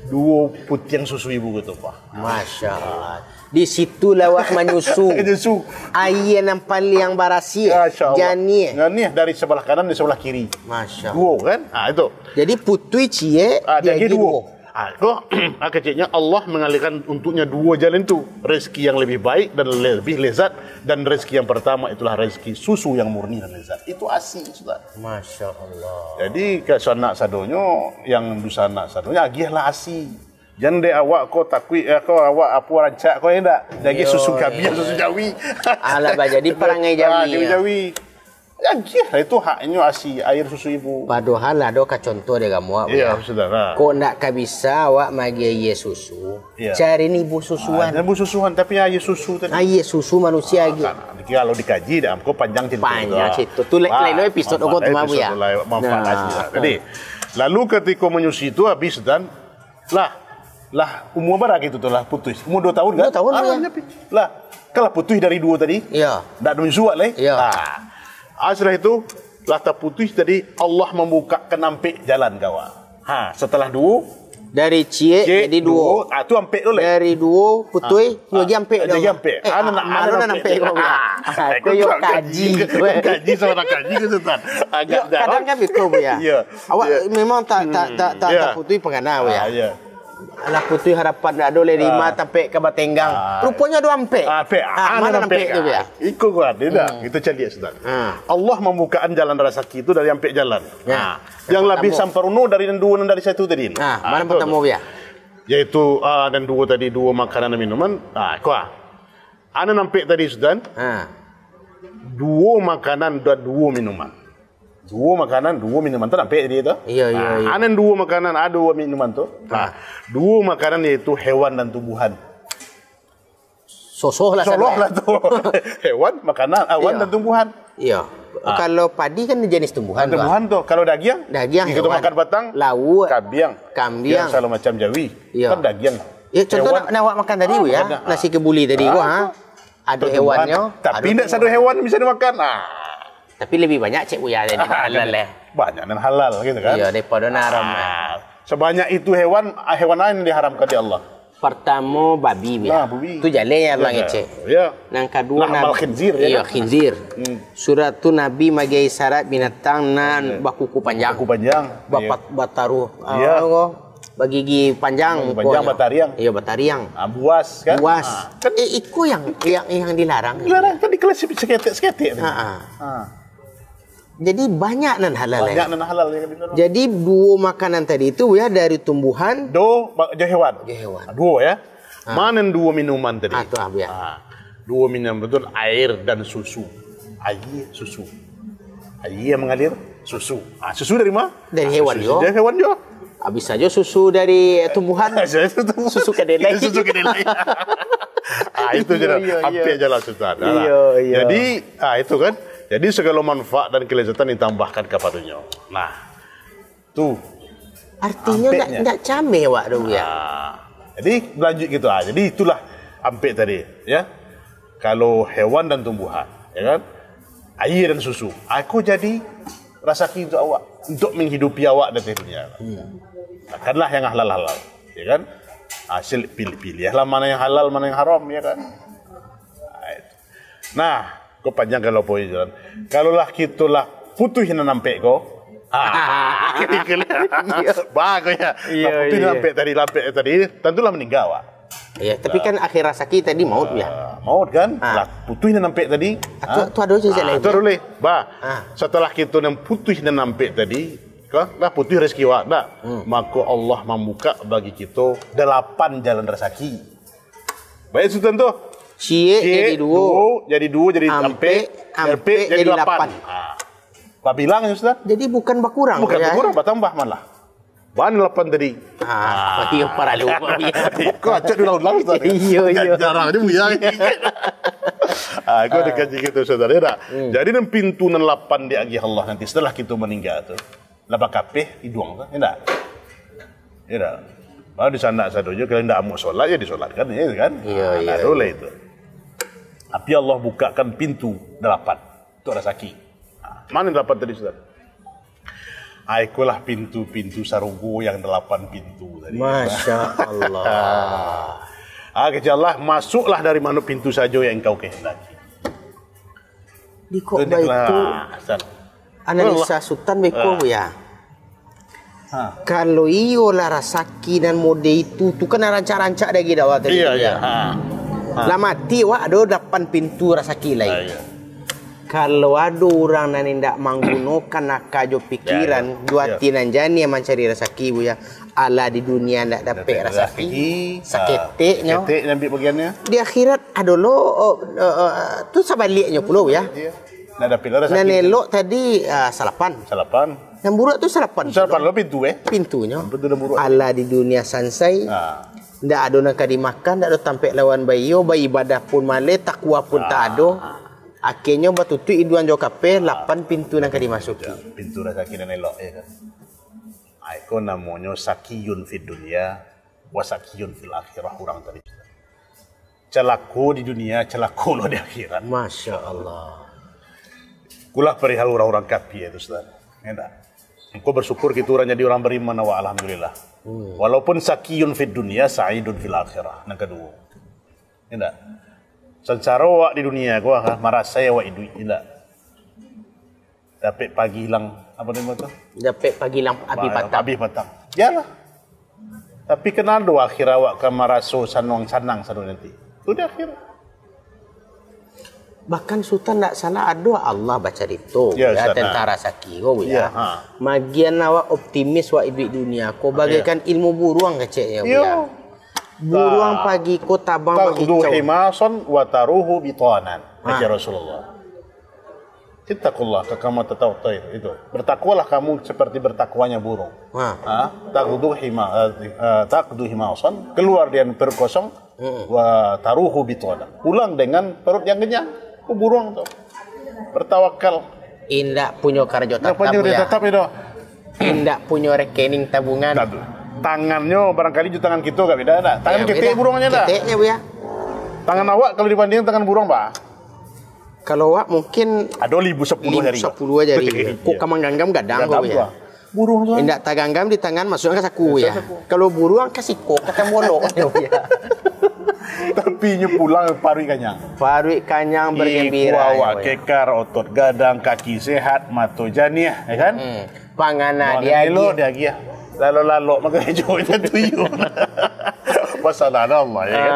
dua putih yang susu ibu gitu Pak. Masya Allah. Di situ lawak menyusu. Air yang paling barasi. Jani. Jani dari sebelah kanan dan sebelah kiri. Masya Allah. Dua kan? Itu. Jadi putui cie dia dua. Kok kecilnya Allah mengalihkan untuknya dua jalan itu. Rezeki yang lebih baik dan lebih lezat. Dan rezeki yang pertama itulah rezeki susu yang murni dan lezat. Itu asih Ustaz. Masya Allah. Jadi ke sanak sadonyo yang dusana sadonyo agihlah asih. Jangan dek awak kau takui kau awak apa rancak kau endak. Jadi susu gabian susu jawi. Alah jadi perangai jawi. Jawi. Ya itu haknya asi air susu ibu. Padahal ada ka contoh dia kamu awak. Iya, saudara. Kok ndak ka bisa awak magi air susu. Cari ni ibu susuan. Ibu susuan tapi air susu tadi. Air susu manusia lagi. Kalau dikaji dah kau panjang cerita. Panjang cerita. Tu lain episode kau tu mabu ya. Jadi lalu ketika menyusui itu habis dan lah umur berapa gitu tuh lah putus. Umur 2 tahun kan? 2 tahun lah. Kalau putus dari 2 tadi. Iya. Ndak menyusui lah. Iya. Setelah itu lah terputus tadi Allah membuka kenampik jalan kawan. Setelah duo dari cie jadi duo. Tu ampek dulu. Dari duo putui lagi ampek dah. Lagi ampek. Mana nak ampek kau ya? Aku yo kaji. Kaji sama kaji ke Sultan. Agak kadang kan beko ya. Awak memang tak putui pengana ya. Ya. Alah putui harapan dak ada lima sampai ke Batenggang. Rupanya ada ampek. Mana ampek tu ya? Ikut gua tidak. Kita cari Sultan. Allah membukaan jalan rezeki itu dari ampek jalan. Yang lebih samparuno dari dan dua dan dari satu tadi. Mana pertama ya? Yaitu dan dua tadi dua makanan dan minuman. Kuah. Ana nampik tadi Sultan. Dua makanan dan dua minuman. Dua makanan, dua minuman tu nampik tadi tu. Iya. Ana dua makanan, ada dua minuman tu. Dua makanan yaitu hewan dan tumbuhan. Sosoh lah tu. Hewan, makanan, awan dan tumbuhan. Iya. Kalau padi kan jenis tumbuhan. Tumbuhan tu. Kalau daging kita makan batang, lauk, kambiang. Yang selalu macam Jawi. Kan daging. Ya, contoh nak awak makan tadi ya, nasi kebuli tadi ada hewannya. Tapi tidak satu hewan bisa dimakan. Tapi lebih banyak cik Buya jadi halal lah. Banyak dan halal gitu kan. Iya, daripada haram. Sebanyak itu hewan lain yang diharamkan di Allah. Pertama babi ya. Tu jalan yang orang cik. Ya. Yang kedua nabi khinzir ya. Iya, khinzir. Surat tu Nabi magai syarat binatang nan bakuku panjang. Kuku panjang. Bapak bataru. Bagi gigi panjang. Panjang batariang. Iya, batariang. Buas kan. Buas. Kan itu yang dilarang. Dilarang kan diklasifikasi seketik. Jadi banyak nan halal. Banyak nan halal. Jadi dua makanan tadi itu ya dari tumbuhan. Dua hewan. Dua ya. Mana dua minuman tadi? Dua minuman betul air dan susu. Air, susu. Air yang mengalir, susu. Susu dari mana? Dari hewan juga. Dari hewan juga. Habis saja susu dari tumbuhan. Susu kedelai. Susu kedelai. Itu je hampir jalan Sultan. Jadi itu kan. Jadi segala manfaat dan kelezatan ditambahkan kepadanya. Nah, tu. Artinya tak cameh awak dulu ya. Jadi lanjut gitu Jadi itulah ampek tadi, ya. Kalau hewan dan tumbuhan, ya kan? Air dan susu. Aku jadi rezeki untuk awak, untuk menghidupi awak dan dunia. Makanlah yang halal-halal, ya kan? Hasil pilih-pilihlah mana yang halal, mana yang haram, ya kan? Nah, kau panjang kalau poin jalan. Kalau lah kitulah putuhin nampek kau. Bagus ya. Putuhin nampek tadi, tentulah meninggal awak. Iya, tapi kan akhir rezeki tadi maut ya. Maut kan? Lah putuhin nampek tadi. Tu ada je lain. Tu boleh. Setelah kita putuhin nampek tadi, lah putih rezeki awak dah. Maka Allah membuka bagi kita 8 jalan rezeki. Baik Sultan tu. Cie jadi dua, jadi ampek jadi 8. Pak bilang ya Ustaz? Jadi bukan berkurang. Bukan berkurang, bertambah malah. Ban 8 tadi. Iya para lupa. Kau acak di laut Ustaz. Iya. Jarang dia buyang. Kau ada kaji gitu saudara. Jadi dan pintu 8 di agi Allah nanti setelah kita meninggal tu. Laba kapeh hidung tu, enggak? Enggak. Di sana sadonya kalau tidak mau solat ya disolatkan ya kan? Iya. Boleh itu. Tapi Allah bukakan pintu 8 untuk rezeki. Mana 8 tadi Ustaz? Ikulah pintu-pintu sarugo yang 8 pintu tadi. Masya Allah. Kata Allah, masuklah dari mana pintu saja yang engkau kehendaki. Di kok itu analisa Sultan beko ya. Kalau iyo lah rasaki dan mode itu tu kan rancak-rancak lagi dah tadi. Iya. Lah mati wak ada 8 pintu rasaki lain. Kalau ada orang yang tidak menggunakan nakajo pikiran dua tinan jani yang mencari rasaki bu ya. Ala di dunia tidak dapat rasaki. Saketeknya. Saketek ambil bagiannya. Di akhirat ada lo tu sebaliknya pula ya. Tidak dapat rasaki. Dan elok tadi salapan. Yang buruk tu salapan lo pintu pintunya. Ala di dunia sansai. Tidak ada nak dimakan, tidak ada tampek lawan bayi ibadah pun malai, takwa pun tak ada. Akhirnya batutu iduan jauh kape 8 pintu nak dimasuki. Pintu rezeki dan elok ya kan. Itu namanya sakiyun fid dunia, wa sakiyun fil akhirah orang tadi. Celako di dunia, celako lo di akhirat. Masya Allah. Kulah perihal orang-orang kafir itu Ustaz. Enggak. Engkau bersyukur kita orang jadi orang beriman wa alhamdulillah. Walaupun sakiyun fid dunia, sa'idun fil akhirah. Yang kedua. Tidak. Secara wak di dunia gua merasa ya wak itu tidak. Dapat pagi hilang apa namanya tu? Dapat pagi hilang api patang. Api patang. Yalah. Tapi kenal do akhir awak ke maraso sanang sadu nanti. Itu di akhir. Bahkan Sultan tak salah ada Allah baca itu ya, tentara Sakio ya. Ha. Magian awak optimis wak hidup dunia ko bagaikan ilmu buruang kecek ya. Buruang pagi ko tabang pagi cau. Taqdu himasan wa taruhu bitanan. Kata Rasulullah. Ittaqullah kama tatawtair itu. Bertakwalah kamu seperti bertakwanya burung. Taqdu himasan, keluar dengan perut kosong wa taruhu bitanan. Pulang dengan perut yang kenyang. Burung tu bertawakal. Indak punya kerja tetap itu. Indak punya rekening tabungan. Tangannya barangkali ju tangan kita gak beda dah. Tangan ketek burungnya dah. Keteknya bu ya. Tangan awak kalau dibanding tangan burung bah. Kalau awak mungkin ada 1010 jari. 10 jari. Kok kamang ganggam gadang bu ya. Burung tu. Indak taganggam di tangan masuknya ke saku ya. Kalau burung kasih kok kata molok ya. Tapi pulang parui kanyang. Parui kanyang bergembira. Awak kekar, otot gadang, kaki sehat, mata janiah, ya kan? Pangana dia lagi. Lalu maka hijau itu tuyul. Masalah Allah ya kan?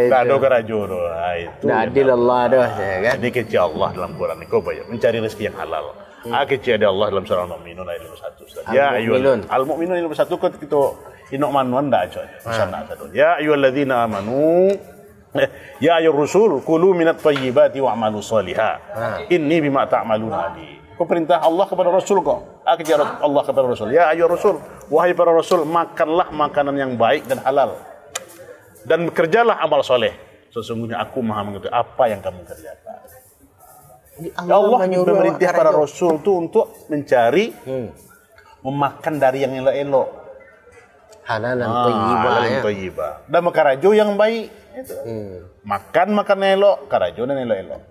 Tak ada kerajo tu. Itu. Adil Allah dah ya kan? Jadi kecil Allah dalam Quran ni kau bayar mencari rezeki yang halal. Kecil ada Allah dalam surah Al-Mu'minun ayat 51. Ya ayyuhal Al-Mu'minun ayat 51 kita inok manuan dah coy. Sana satu. Ya ayyuhalladzina amanu ya ayyuhar rusul kulu minat thayyibati wa'malu shaliha. Inni bima ta'maluna alim. Kau perintah Allah kepada Rasul kau. Kejar Allah kepada Rasul. Ya ayyuhar rasul, wahai para rasul, makanlah makanan yang baik dan halal. Dan bekerjalah amal soleh. Sesungguhnya aku maha mengetahui apa yang kamu kerjakan. Allah memerintah para rasul itu untuk mencari memakan dari yang elok-elok. Halalan thayyibah. Dan makarajo yang baik itu. Makan elok, karajo dan elok-elok.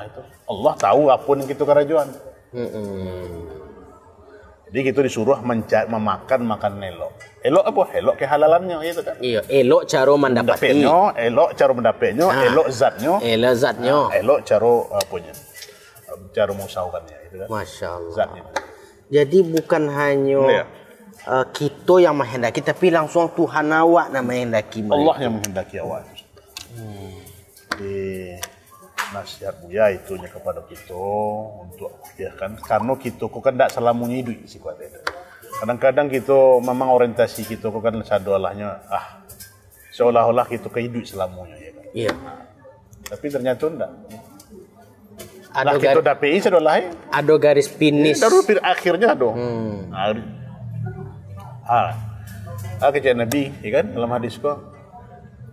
Itu. Allah tahu apa yang kita karajoan. Jadi kita disuruh memakan makanan elok. Elok apa? Elok kehalalannya itu kan. Iya, elok cara mendapatnya, elok cara mendapatnya, elok zatnya. Elok cara apanya? Cara mengusahakannya itu kan. Masya-Allah. Zatnya. Jadi bukan hanya kita yang menghendaki, tapi langsung Tuhan awak yang menghendaki. Allah yang menghendaki awak. Jadi nasihat Buya itunya kepada kita untuk ya kan, karena kita kok kan tidak selamunya hidup si kuat itu. Kadang-kadang kita memang orientasi kita kok kan sadolahnya seolah-olah kita kehidup selamanya ya kan. Iya. Tapi ternyata enggak. Ada kita dapat sedolah ada garis finish. Terus akhirnya ada. Kata Nabi ya kan dalam hadis kok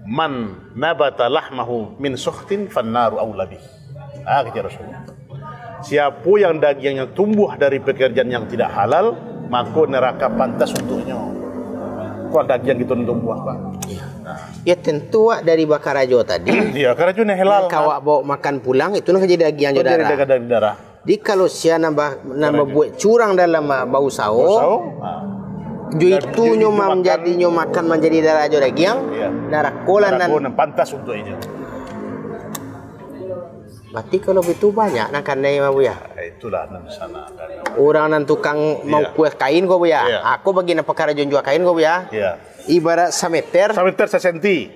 man nabata lahmahu min sukhtin fannaru aulabi. Kata Rasulullah. Siapa yang dagingnya tumbuh dari pekerjaan yang tidak halal, maka neraka pantas untuknya. Kok daging gitu tumbuh apa? Ya tentu dari bakarajo tadi. Iya, karajo ni halal. Kalau bawa makan pulang itu nak jadi daging yang darah. Jadi kalau sia nambah buat curang dalam bau sao. Itu nyoma menjadi makan menjadi darah aja daging, darah kolan dan pantas untuk itu. Berarti kalau begitu banyak nak kanai bu ya. Itulah di sana. Orang nan tukang mau kue kain kau bu ya. Aku bagi nak perkara jual kain kau bu ya. Ibarat semeter. Semeter sesenti.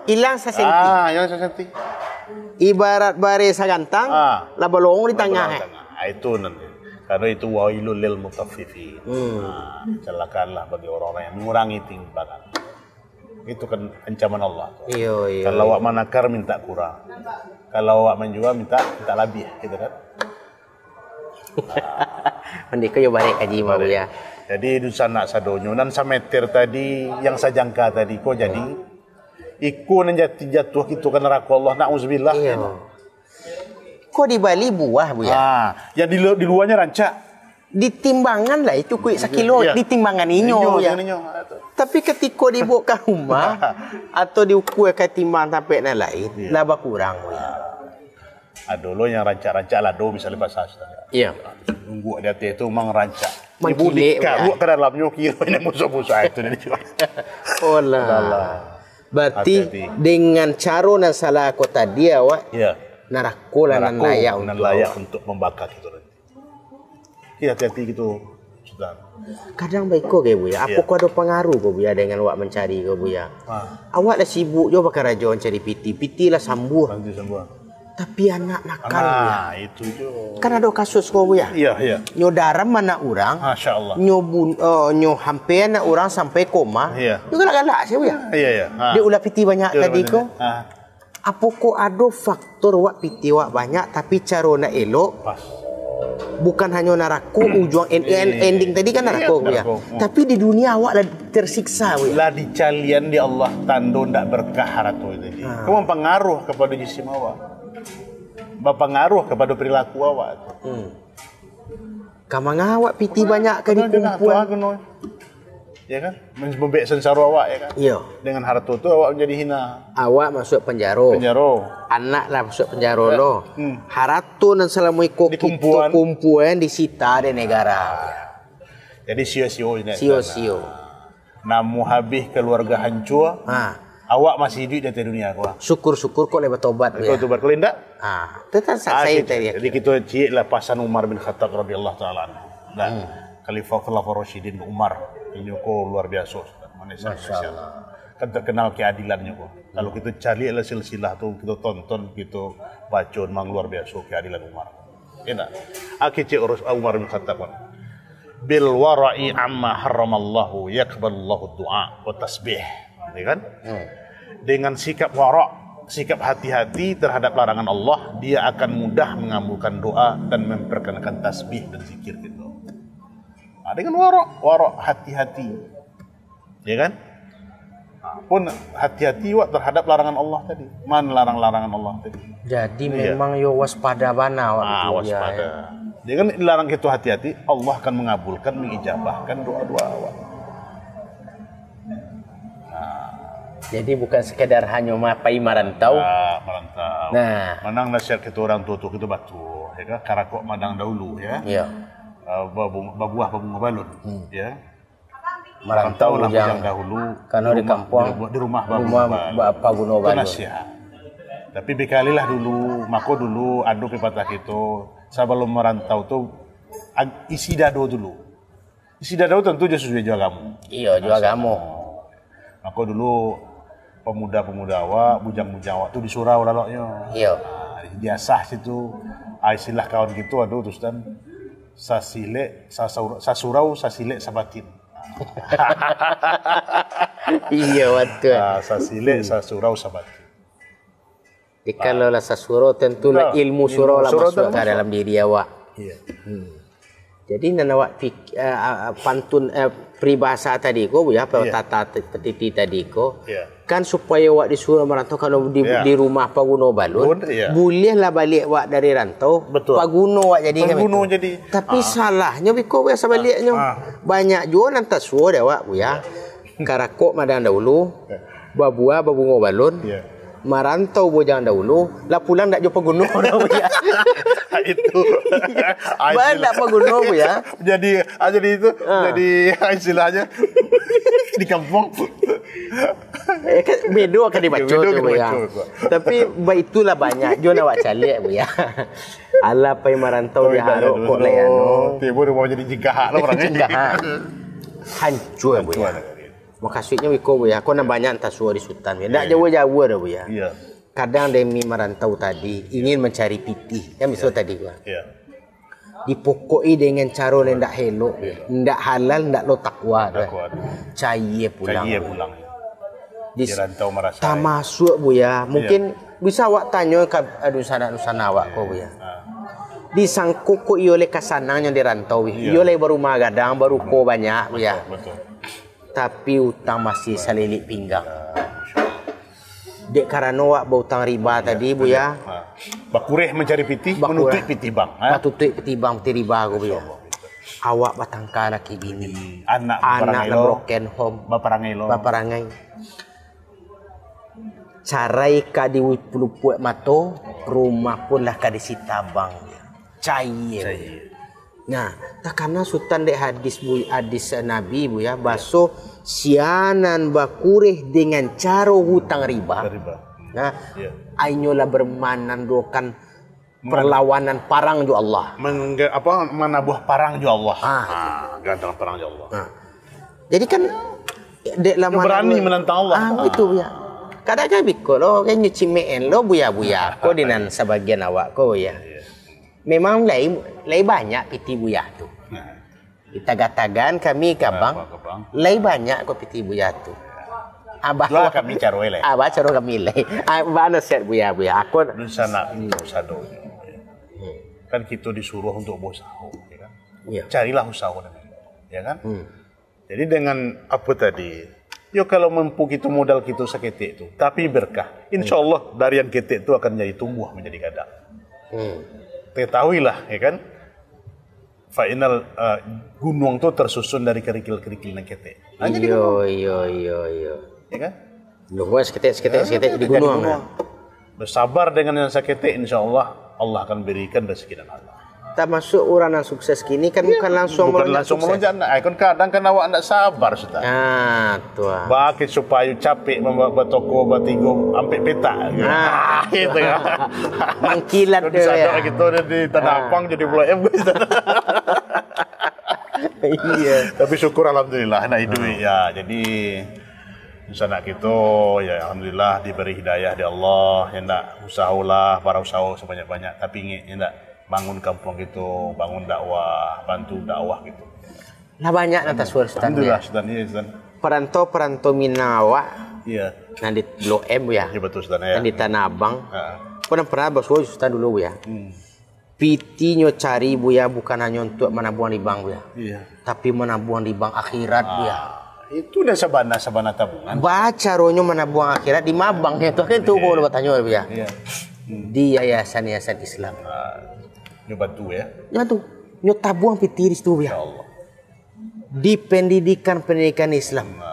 Hilang sesenti. Hilang sesenti. Ibarat bare sagantang, labalong di tengah. Itu nanti. Karena itu wailul lil mutaffifin. Celakalah bagi orang-orang yang mengurangi timbangan. Itu kan ancaman Allah. Iya. Kalau awak manakar minta kurang. Kalau awak menjual minta lebih, gitu kan? Mendika yo barek kaji mau ya. Jadi di sana sadonyo dan sameter tadi yang sajangka tadi kok jadi iku jatuh gitu kan neraka Allah nauzubillah. Iya. Kok di Bali buah bu ya? Yang di luarnya rancak. Di timbangan lah itu kuih sekilo, di timbangan inyo ya. Tapi ketika dibawa ke rumah atau diukur ke timbang sampai lain, laba kurang. Dulu yang rancak-rancak lah, misalnya bahasa. Iya. Nunggu dia itu memang rancak. Ibu Mengkilik, dikaruk ke dalamnya kira ini musuh-musuh itu dia. Oh lah. Berarti Hati-hati. dengan cara dan salah kau tadi awak Iya. narako lah nan layak dan untuk layak untuk membakar itu nanti. Iya, hati-hati gitu, sudah. kadang baik kau ke buya. Apa Iya. kau ada pengaruh kau buya dengan awak mencari kau buya? Awak dah sibuk jo pakai raja cari piti lah sambuh. Nanti semua. Tapi anak nakal buya. Itu jo. Kan ada kasus kau buya. Iya, iya. Nyo daram anak orang, Masya Allah. nyo hampir anak orang sampai koma. Iya. Itu galak-galak sih buya. Iya, iya. Dia ulah piti banyak tadi kau. Ah, Apa kau ada faktor wak piti wak banyak tapi cara nak elok pas. bukan hanya narako ujung ending tadi kan narako Iya, ya. narako. Tapi di dunia awak lah tersiksa ya. Lah di calian di Allah tando ndak berkah haratu itu dia. Kamu mempengaruh kepada jisim awak. Berpengaruh kepada perilaku awak. Kamang awak piti banyak ke di kumpulan. Ya kan? Membek sengsara awak ya kan? Iya. Dengan harta itu awak menjadi hina. Awak masuk penjara. Penjaro. Anak lah masuk penjara lo. Haratu dan selama ikut Di kumpulan. kumpulan disita di negara. Jadi sio-sio ini. Sio-sio. Namu habis keluarga hancur. Awak masih hidup di dunia aku. Syukur-syukur kok lewat tobat Kau ya. tu berkelindak? Tetap saya tadi. Jadi kita cik lepasan Umar bin Khattab radhiyallahu taala. Dan Khalifah Rasyidin Umar ini kok luar biasa. Masya Allah. Kan terkenal keadilannya kok. Kalau kita cari silsilah tu kita tonton, kita baca memang luar biasa keadilan Umar. Enak. Akhirnya urus Umar bin Khattab. Bil wara'i amma haramallahu yaqbalullahu du'a wa tasbih. Ya kan? Dengan sikap wara', sikap hati-hati terhadap larangan Allah, dia akan mudah mengabulkan doa dan memperkenankan tasbih dan zikir gitu. Dengan wara' hati-hati. Ya kan? Pun hati-hati wak terhadap larangan Allah tadi. Mana larangan Allah tadi? Jadi memang yo waspada bana waktu waspada. Dia kan dilarang itu hati-hati, Allah akan mengabulkan, mengijabahkan doa-doa awak. Jadi bukan sekedar hanya mapai marantau. Merantau. Nah, Manang nasihat kita orang tua kita batu, ya kan? Karakok madang dahulu, ya. iya. Babuah babunga balun, ya. Merantau lah bujang dahulu. karena di kampung di rumah babunga Bapak Guno itu Balun. nasihat. Tapi bekalilah dulu, mako dulu adu pepatah kita. Sebelum merantau tuh isi dado dulu. Isi dado tentu dia sesuai jual kamu. Iya, jual kamu. Mako dulu pemuda-pemuda awak, bujang-bujang awak tuh di surau laloknya. Iya. Biasa situ, istilah kawan gitu aduh terus dan sasile, sasurau, sasile, sabatin. Iya, betul. Sasile, sasurau, sabatin. Jadi kalau lah sasuro tentulah ilmu surau lah masuk ke dalam diri awak. Iya. Jadi nan awak pantun peribahasa tadi ko ya tata petiti tadi ko kan supaya awak disuruh merantau kalau di rumah Pak Guno Balun bolehlah balik awak dari rantau Pak Guno awak jadi kan jadi. Tapi salahnya biko biasa baliknya banyak juga nanti suruh dah awak ya karakok madang dahulu babua babungo balun marantau bojang dahulu lah pulang dak jumpa gunung dah ya. Itu banyak Pak gunung ya. Jadi itu jadi istilahnya di kampung kan bedo akan dibaca tu ya. Tapi itulah banyak jo nak calik bu ya. Ala pai marantau di harok kok layano. Tiba mau jadi jigah lah orangnya. Hancur bu ya. Makasihnya wiko bu ya. Kau nak banyak entah suara di sultan ya. Tak jauh-jauh dah bu ya. Iya. Kadang demi merantau tadi ingin mencari pitih. Kan misal tadi gua. Iya. Dipokoi dengan cara yang ndak helok, ndak halal, ndak lo takwa. Cair pulang. Cair pulang. Di rantau merasa. Tak masuk bu ya. Mungkin bisa awak tanya ke adusana awak kau bu ya. Disangkuk ko iyo le kasanangnya di rantau. Iyo le baru magadang, baru ko banyak bu ya. Betul. Tapi utang masih salilik pinggang. Dek karena awak berutang riba tadi bu ya. Bakureh mencari pitih, menutup pitih bang. Menutup pitih bang, pitih riba bu ya. Awak batangkan laki bini. Anak broken home. Baparangai. Carai ka di pulupuak mato, rumah pun lah ka di sita bang. Cair. Nah, tak karena sultan dek hadis Nabi bu ya, baso sianan bakureh dengan cara hutang riba. Nah, ainyola bermanandokan perlawanan parang jo Allah. Menabuh parang jo Allah. Ganteng parang jo Allah. Jadi kan dek lama berani menentang Allah. Itu ya. Kadang-kadang biko lo kan nyuci meen lo buya ko dengan sebagian awak ko ya. Memang lai banyak piti buya tu. Kita gatagan kami kabang lai banyak ko piti buya tu. Abah kami caro le. Abah caro kami le. Abah nasihat buya. Aku di sana sado. Kan kita disuruh untuk berusaha, ya kan? Carilah usaha ya kan? Jadi dengan apa tadi? Yo kalau mampu kita modal kita seketik itu, tapi berkah. Insya Allah dari yang ketik itu akan jadi tumbuh menjadi gadang. Ketahuilah, ya kan? Final gunung itu tersusun dari kerikil-kerikil yang ketik. Iya. Ya kan? Lu seketik di gunung. Bersabar dengan yang seketik, insya Allah Allah akan berikan rezeki dan Allah. Tak masuk orang yang sukses gini kan bukan langsung melonjak. Kan kadang kan awak tidak sabar sudah. Tuh. Bakit supaya capek membuat toko batigo sampai peta. Gitu ya. Mangkilat dia ya. Gitu di Tanah Abang jadi Pulau M. Iya. Tapi syukur alhamdulillah nak hidup ya. Jadi sana kita ya alhamdulillah diberi hidayah di Allah. Hendak usahalah para usaha sebanyak-banyak tapi hendak bangun kampung gitu, bangun dakwah, bantu dakwah gitu. Lah banyak atas suara Ustaz. Alhamdulillah Ustaz. Perantau Minawa. Iya. Nanti Blok M ya. Iya betul Ustaz ya. Nanti Tanah Abang. Pernah bersuara Ustaz dulu ya. Piti nyo cari bu ya bukan hanya untuk menabuhan di bank bu ya. Iya. Tapi menabuhan di bank akhirat bu ya. Itu udah sabana tabungan. Baca ronyo menabuhan akhirat di mabang itu kan itu kalau bertanya bu ya. Iya. Di yayasan Islam. Nyo bantu ya. Nyo tabuang pitiris tu ya. Allah. Di pendidikan Islam.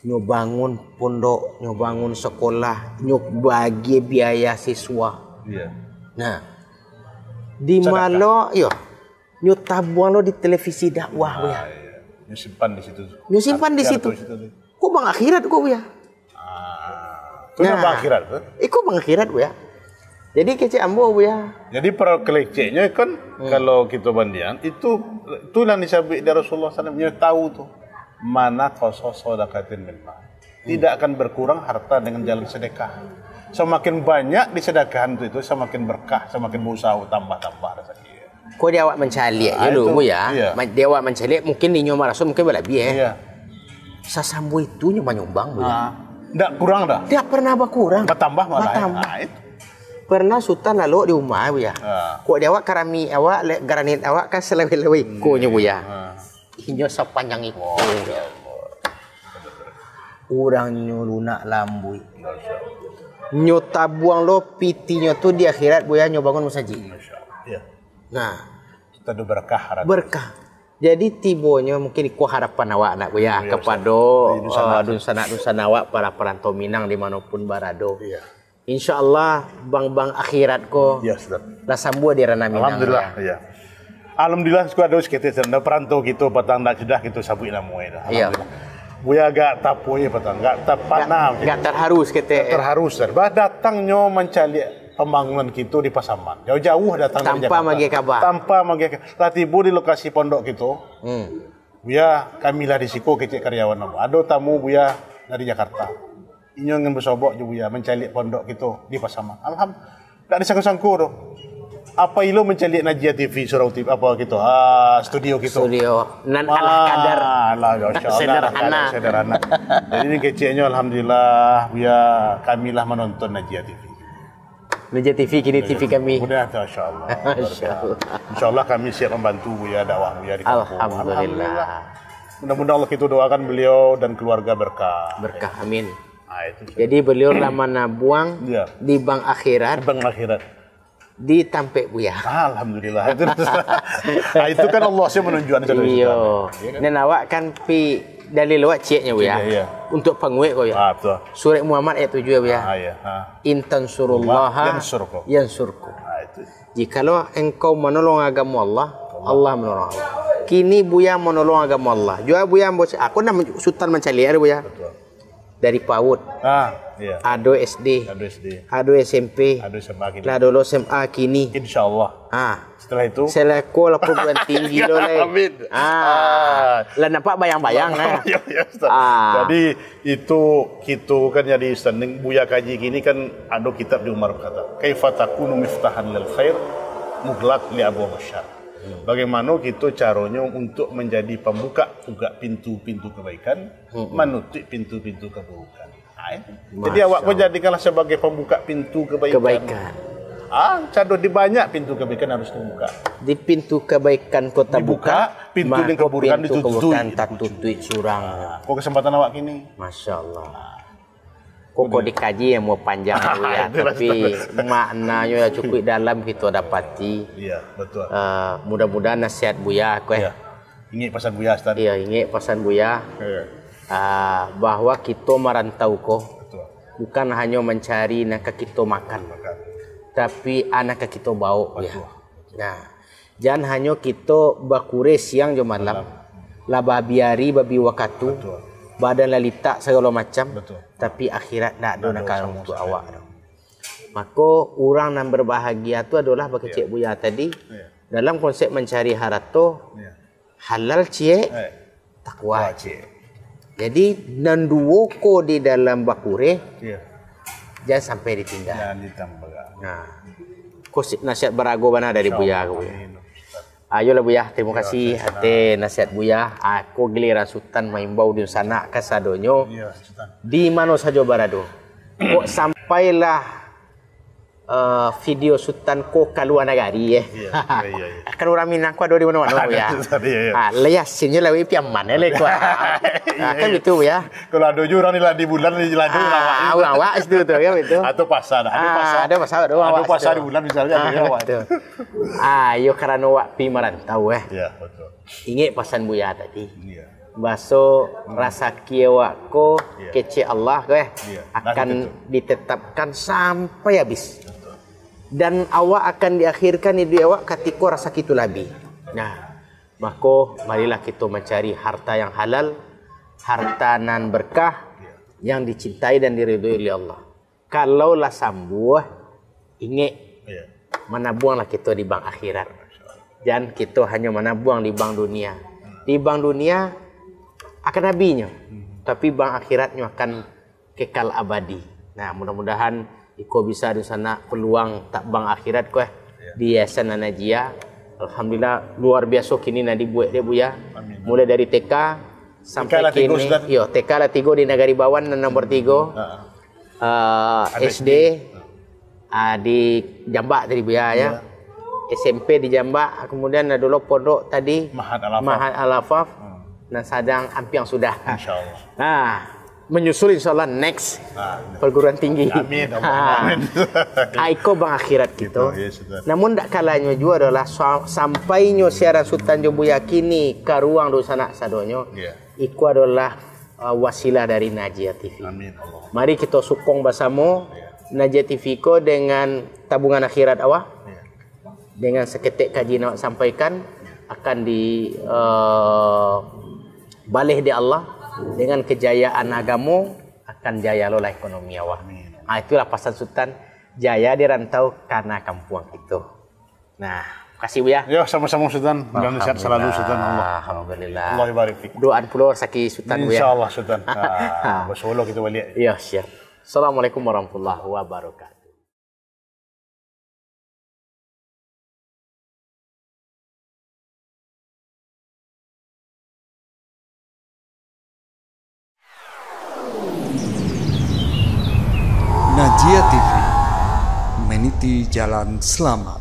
Nyo bangun pondok, nyo bangun sekolah, nyo bagi biaya siswa. Iya. Nah, di malo yo nyo tabuang lo di televisi dakwah ya. Nyo simpan di situ. Nyo simpan di situ. Kok bang akhirat kok ya? Itu bang akhirat tuh. Iku bang akhirat ya. Jadi kece ambo bu ya. Jadi para kelecehnya kan kalau kita bandian itu yang disabik dari Rasulullah SAW tahu tuh mana kosos sedekatin min mal. Tidak akan berkurang harta dengan jalan sedekah. Semakin banyak disedekahkan itu semakin berkah, semakin berusaha tambah rezeki. Kau dia awak mencari ya lu bu ya. Iya. Dia awak mencari mungkin di nyomar Rasul mungkin berlebih ya. Iya. Sasambu itu nyumbang bu ya. Tidak kurang dah. Tidak pernah berkurang. Bertambah malah. Itu. Pernah sultan lalu di rumah bu ya. Kok dia awak karami awak garanit awak kan selewi-lewi ko nya bu ya. Inyo sepanjang itu. Orang nyo lunak lambui. Nyo tabuang lo pitinya tu di akhirat bu ya nyo bangun masjid. Nah, kita ada berkah harap. Berkah. Jadi tibonya mungkin ku harapan awak nak bu ya kepada dunsanak awak para perantau Minang dimanapun barado. Insya Allah bang akhirat ko. Ya sudah. Lah sambu di ranah Minang. Alhamdulillah ya. Alhamdulillah suka ada sekitar sana perantau gitu patang dak sudah gitu sabui namu dah. Alhamdulillah. Buya agak tapoi patang enggak tapana. Enggak terharus kita. Terharus dan bah datangnya mencari pembangunan kita di Pasaman. Jauh-jauh datang dari Jakarta. Tanpa magi kabar. Tanpa magi kabar. Tiba di lokasi pondok kita. Buya kami lah di siku kecil karyawan namu. Ada tamu buya dari Jakarta. Inyo ngin bersobok juga ya mencari pondok gitu di Pasaman. Alhamdulillah. Tak disangku-sangku tu. Apa ilo mencari Najia TV Surau TV apa gitu. Studio gitu. Studio. Nan alah kadar. Sederhana. Jadi ini kecilnya alhamdulillah ya kami lah menonton Najia TV. Najia TV kini TV kami. Mudah insyaallah. Insyaallah kami siap membantu ya dakwah ya di kampung. Alhamdulillah. Mudah-mudahan Allah kita doakan beliau dan keluarga berkah. Berkah amin. Jadi beliau lama nabuang di bank akhirat. Bank akhirat. Di Tampek Buya. Alhamdulillah. Itu kan Allah sih menunjukkan itu. Iya. Dan awak kan pi dalil awak cieknya Buya. Iya. Untuk penguik kau ya. Betul. Surah Muhammad ayat 7 ya Buya. Intan surullaha yansurku. Jikalau engkau menolong agama Allah, Allah menolong awak. Kini Buya menolong agama Allah. Juga Buya aku nama Sultan Mencali ada Buya. Betul. Dari PAUD. Iya. Ado SD. Ado SMP. Ado SMA kini. Lah dulu SMA kini. Insyaallah. Setelah itu seleko lah perguruan tinggi dole. Amin. Lah nampak bayang-bayang nah. Jadi itu kita kan jadi sending Buya kaji gini kan ada kitab di Umar kata kaifa takunu miftahan lil khair mughlaq li abwaab syarr. Bagaimana kita caranya untuk menjadi pembuka juga pintu-pintu kebaikan, menutup pintu-pintu keburukan. Jadi awak pun jadikanlah sebagai pembuka pintu kebaikan. Cado di banyak pintu kebaikan harus dibuka. Di pintu kebaikan kota buka, pintu keburukan ditutup tak tutup surang. Kok kesempatan awak kini? Masya Allah. Kok dikaji yang mau panjang ya, tapi maknanya cukup dalam kita dapati. Iya, betul. Mudah-mudahan nasihat Buya aku Ingat pesan Buya Ustaz. Iya, ingat pesan Buya. Bahwa kita merantau bukan hanya mencari nak kita makan. Tapi anak kita bau ya. Nah, jangan hanya kita bakure siang jo malam. Lah babiari babi wakatu. Badan lalita segala macam. Tapi akhirat tak ada nak untuk awak. Maka orang yang berbahagia tu adalah bagi Cik Buya tadi dalam konsep mencari harta halal cie takwa cie. Jadi nanduo ko di dalam bakure jangan sampai ditinggal. Jangan ditambah. Nah, nasihat berago mana dari Buya aku. Ayolah Buya, terima kasih atas nasihat Buya. Aku giliran Sultan maimbau di sana kasadonyo. Di mana saja berada. Kok sampailah video Sultan ko kaluar negari kan orang Minang ko ada di mana-mana ya. Leyasinnya lewi piaman le ko. Kan gitu ya. Kalau ada orang di bulan di lado awak itu tuh ya itu. Atau pasar, ada pasar ada pasar di bulan misalnya awak. Yo karena awak pi merantau Iya, betul. Ingat pesan Buya tadi. Iya. Baso rasa kiawak ko kece Allah akan ditetapkan sampai habis. Dan awak akan diakhirkan di awak ketika rasa kita lebih. Nah, maka marilah kita mencari harta yang halal, harta nan berkah yang dicintai dan diridhoi oleh Allah. Kalau lah sambuh, ingat menabuanglah kita di bank akhirat. Jangan kita hanya menabuang di bank dunia. Di bank dunia akan habisnya, tapi bank akhiratnya akan kekal abadi. Nah, mudah-mudahan Iko bisa di sana peluang tak bang akhirat di Yayasan Najia. Alhamdulillah luar biasa kini nadi buat dia Buya. Mulai dari TK sampai kini. Yo TK lah 3 di Nagari Bawan nomor 3. SD di Jambak tadi Buya ya. SMP di Jambak, kemudian ada dulu pondok tadi Mahat Al-Afaf. Nah sedang ampiang sudah. Insyaallah. Nah, menyusul insyaallah next perguruan tinggi. Amin. Amin. Aiko bang akhirat gitu. Namun tak kalanya juga adalah sampainya siaran Sultan Buya kini ke ruang dosa nak sadonyo. Iku adalah wasilah dari Najia TV. Amin. Mari kita sukong bersama Najia TV ko dengan tabungan akhirat awak. Dengan seketik kaji nak sampaikan akan di balih di Allah. Dengan kejayaan agama akan jaya lola ekonomi awak. Itulah pesan Sultan, jaya di rantau karena kampung itu. Nah, kasih Buya. Ya, sama-sama Sultan. Mudah-mudahan sehat selalu Sultan Allah. Alhamdulillah. Allah barik fik. Doaan puluh saki Sultan Buya. Insyaallah Sultan. Bersolok kita balik. Ya, siap. Assalamualaikum warahmatullahi wabarakatuh. Najia TV, meniti jalan selamat.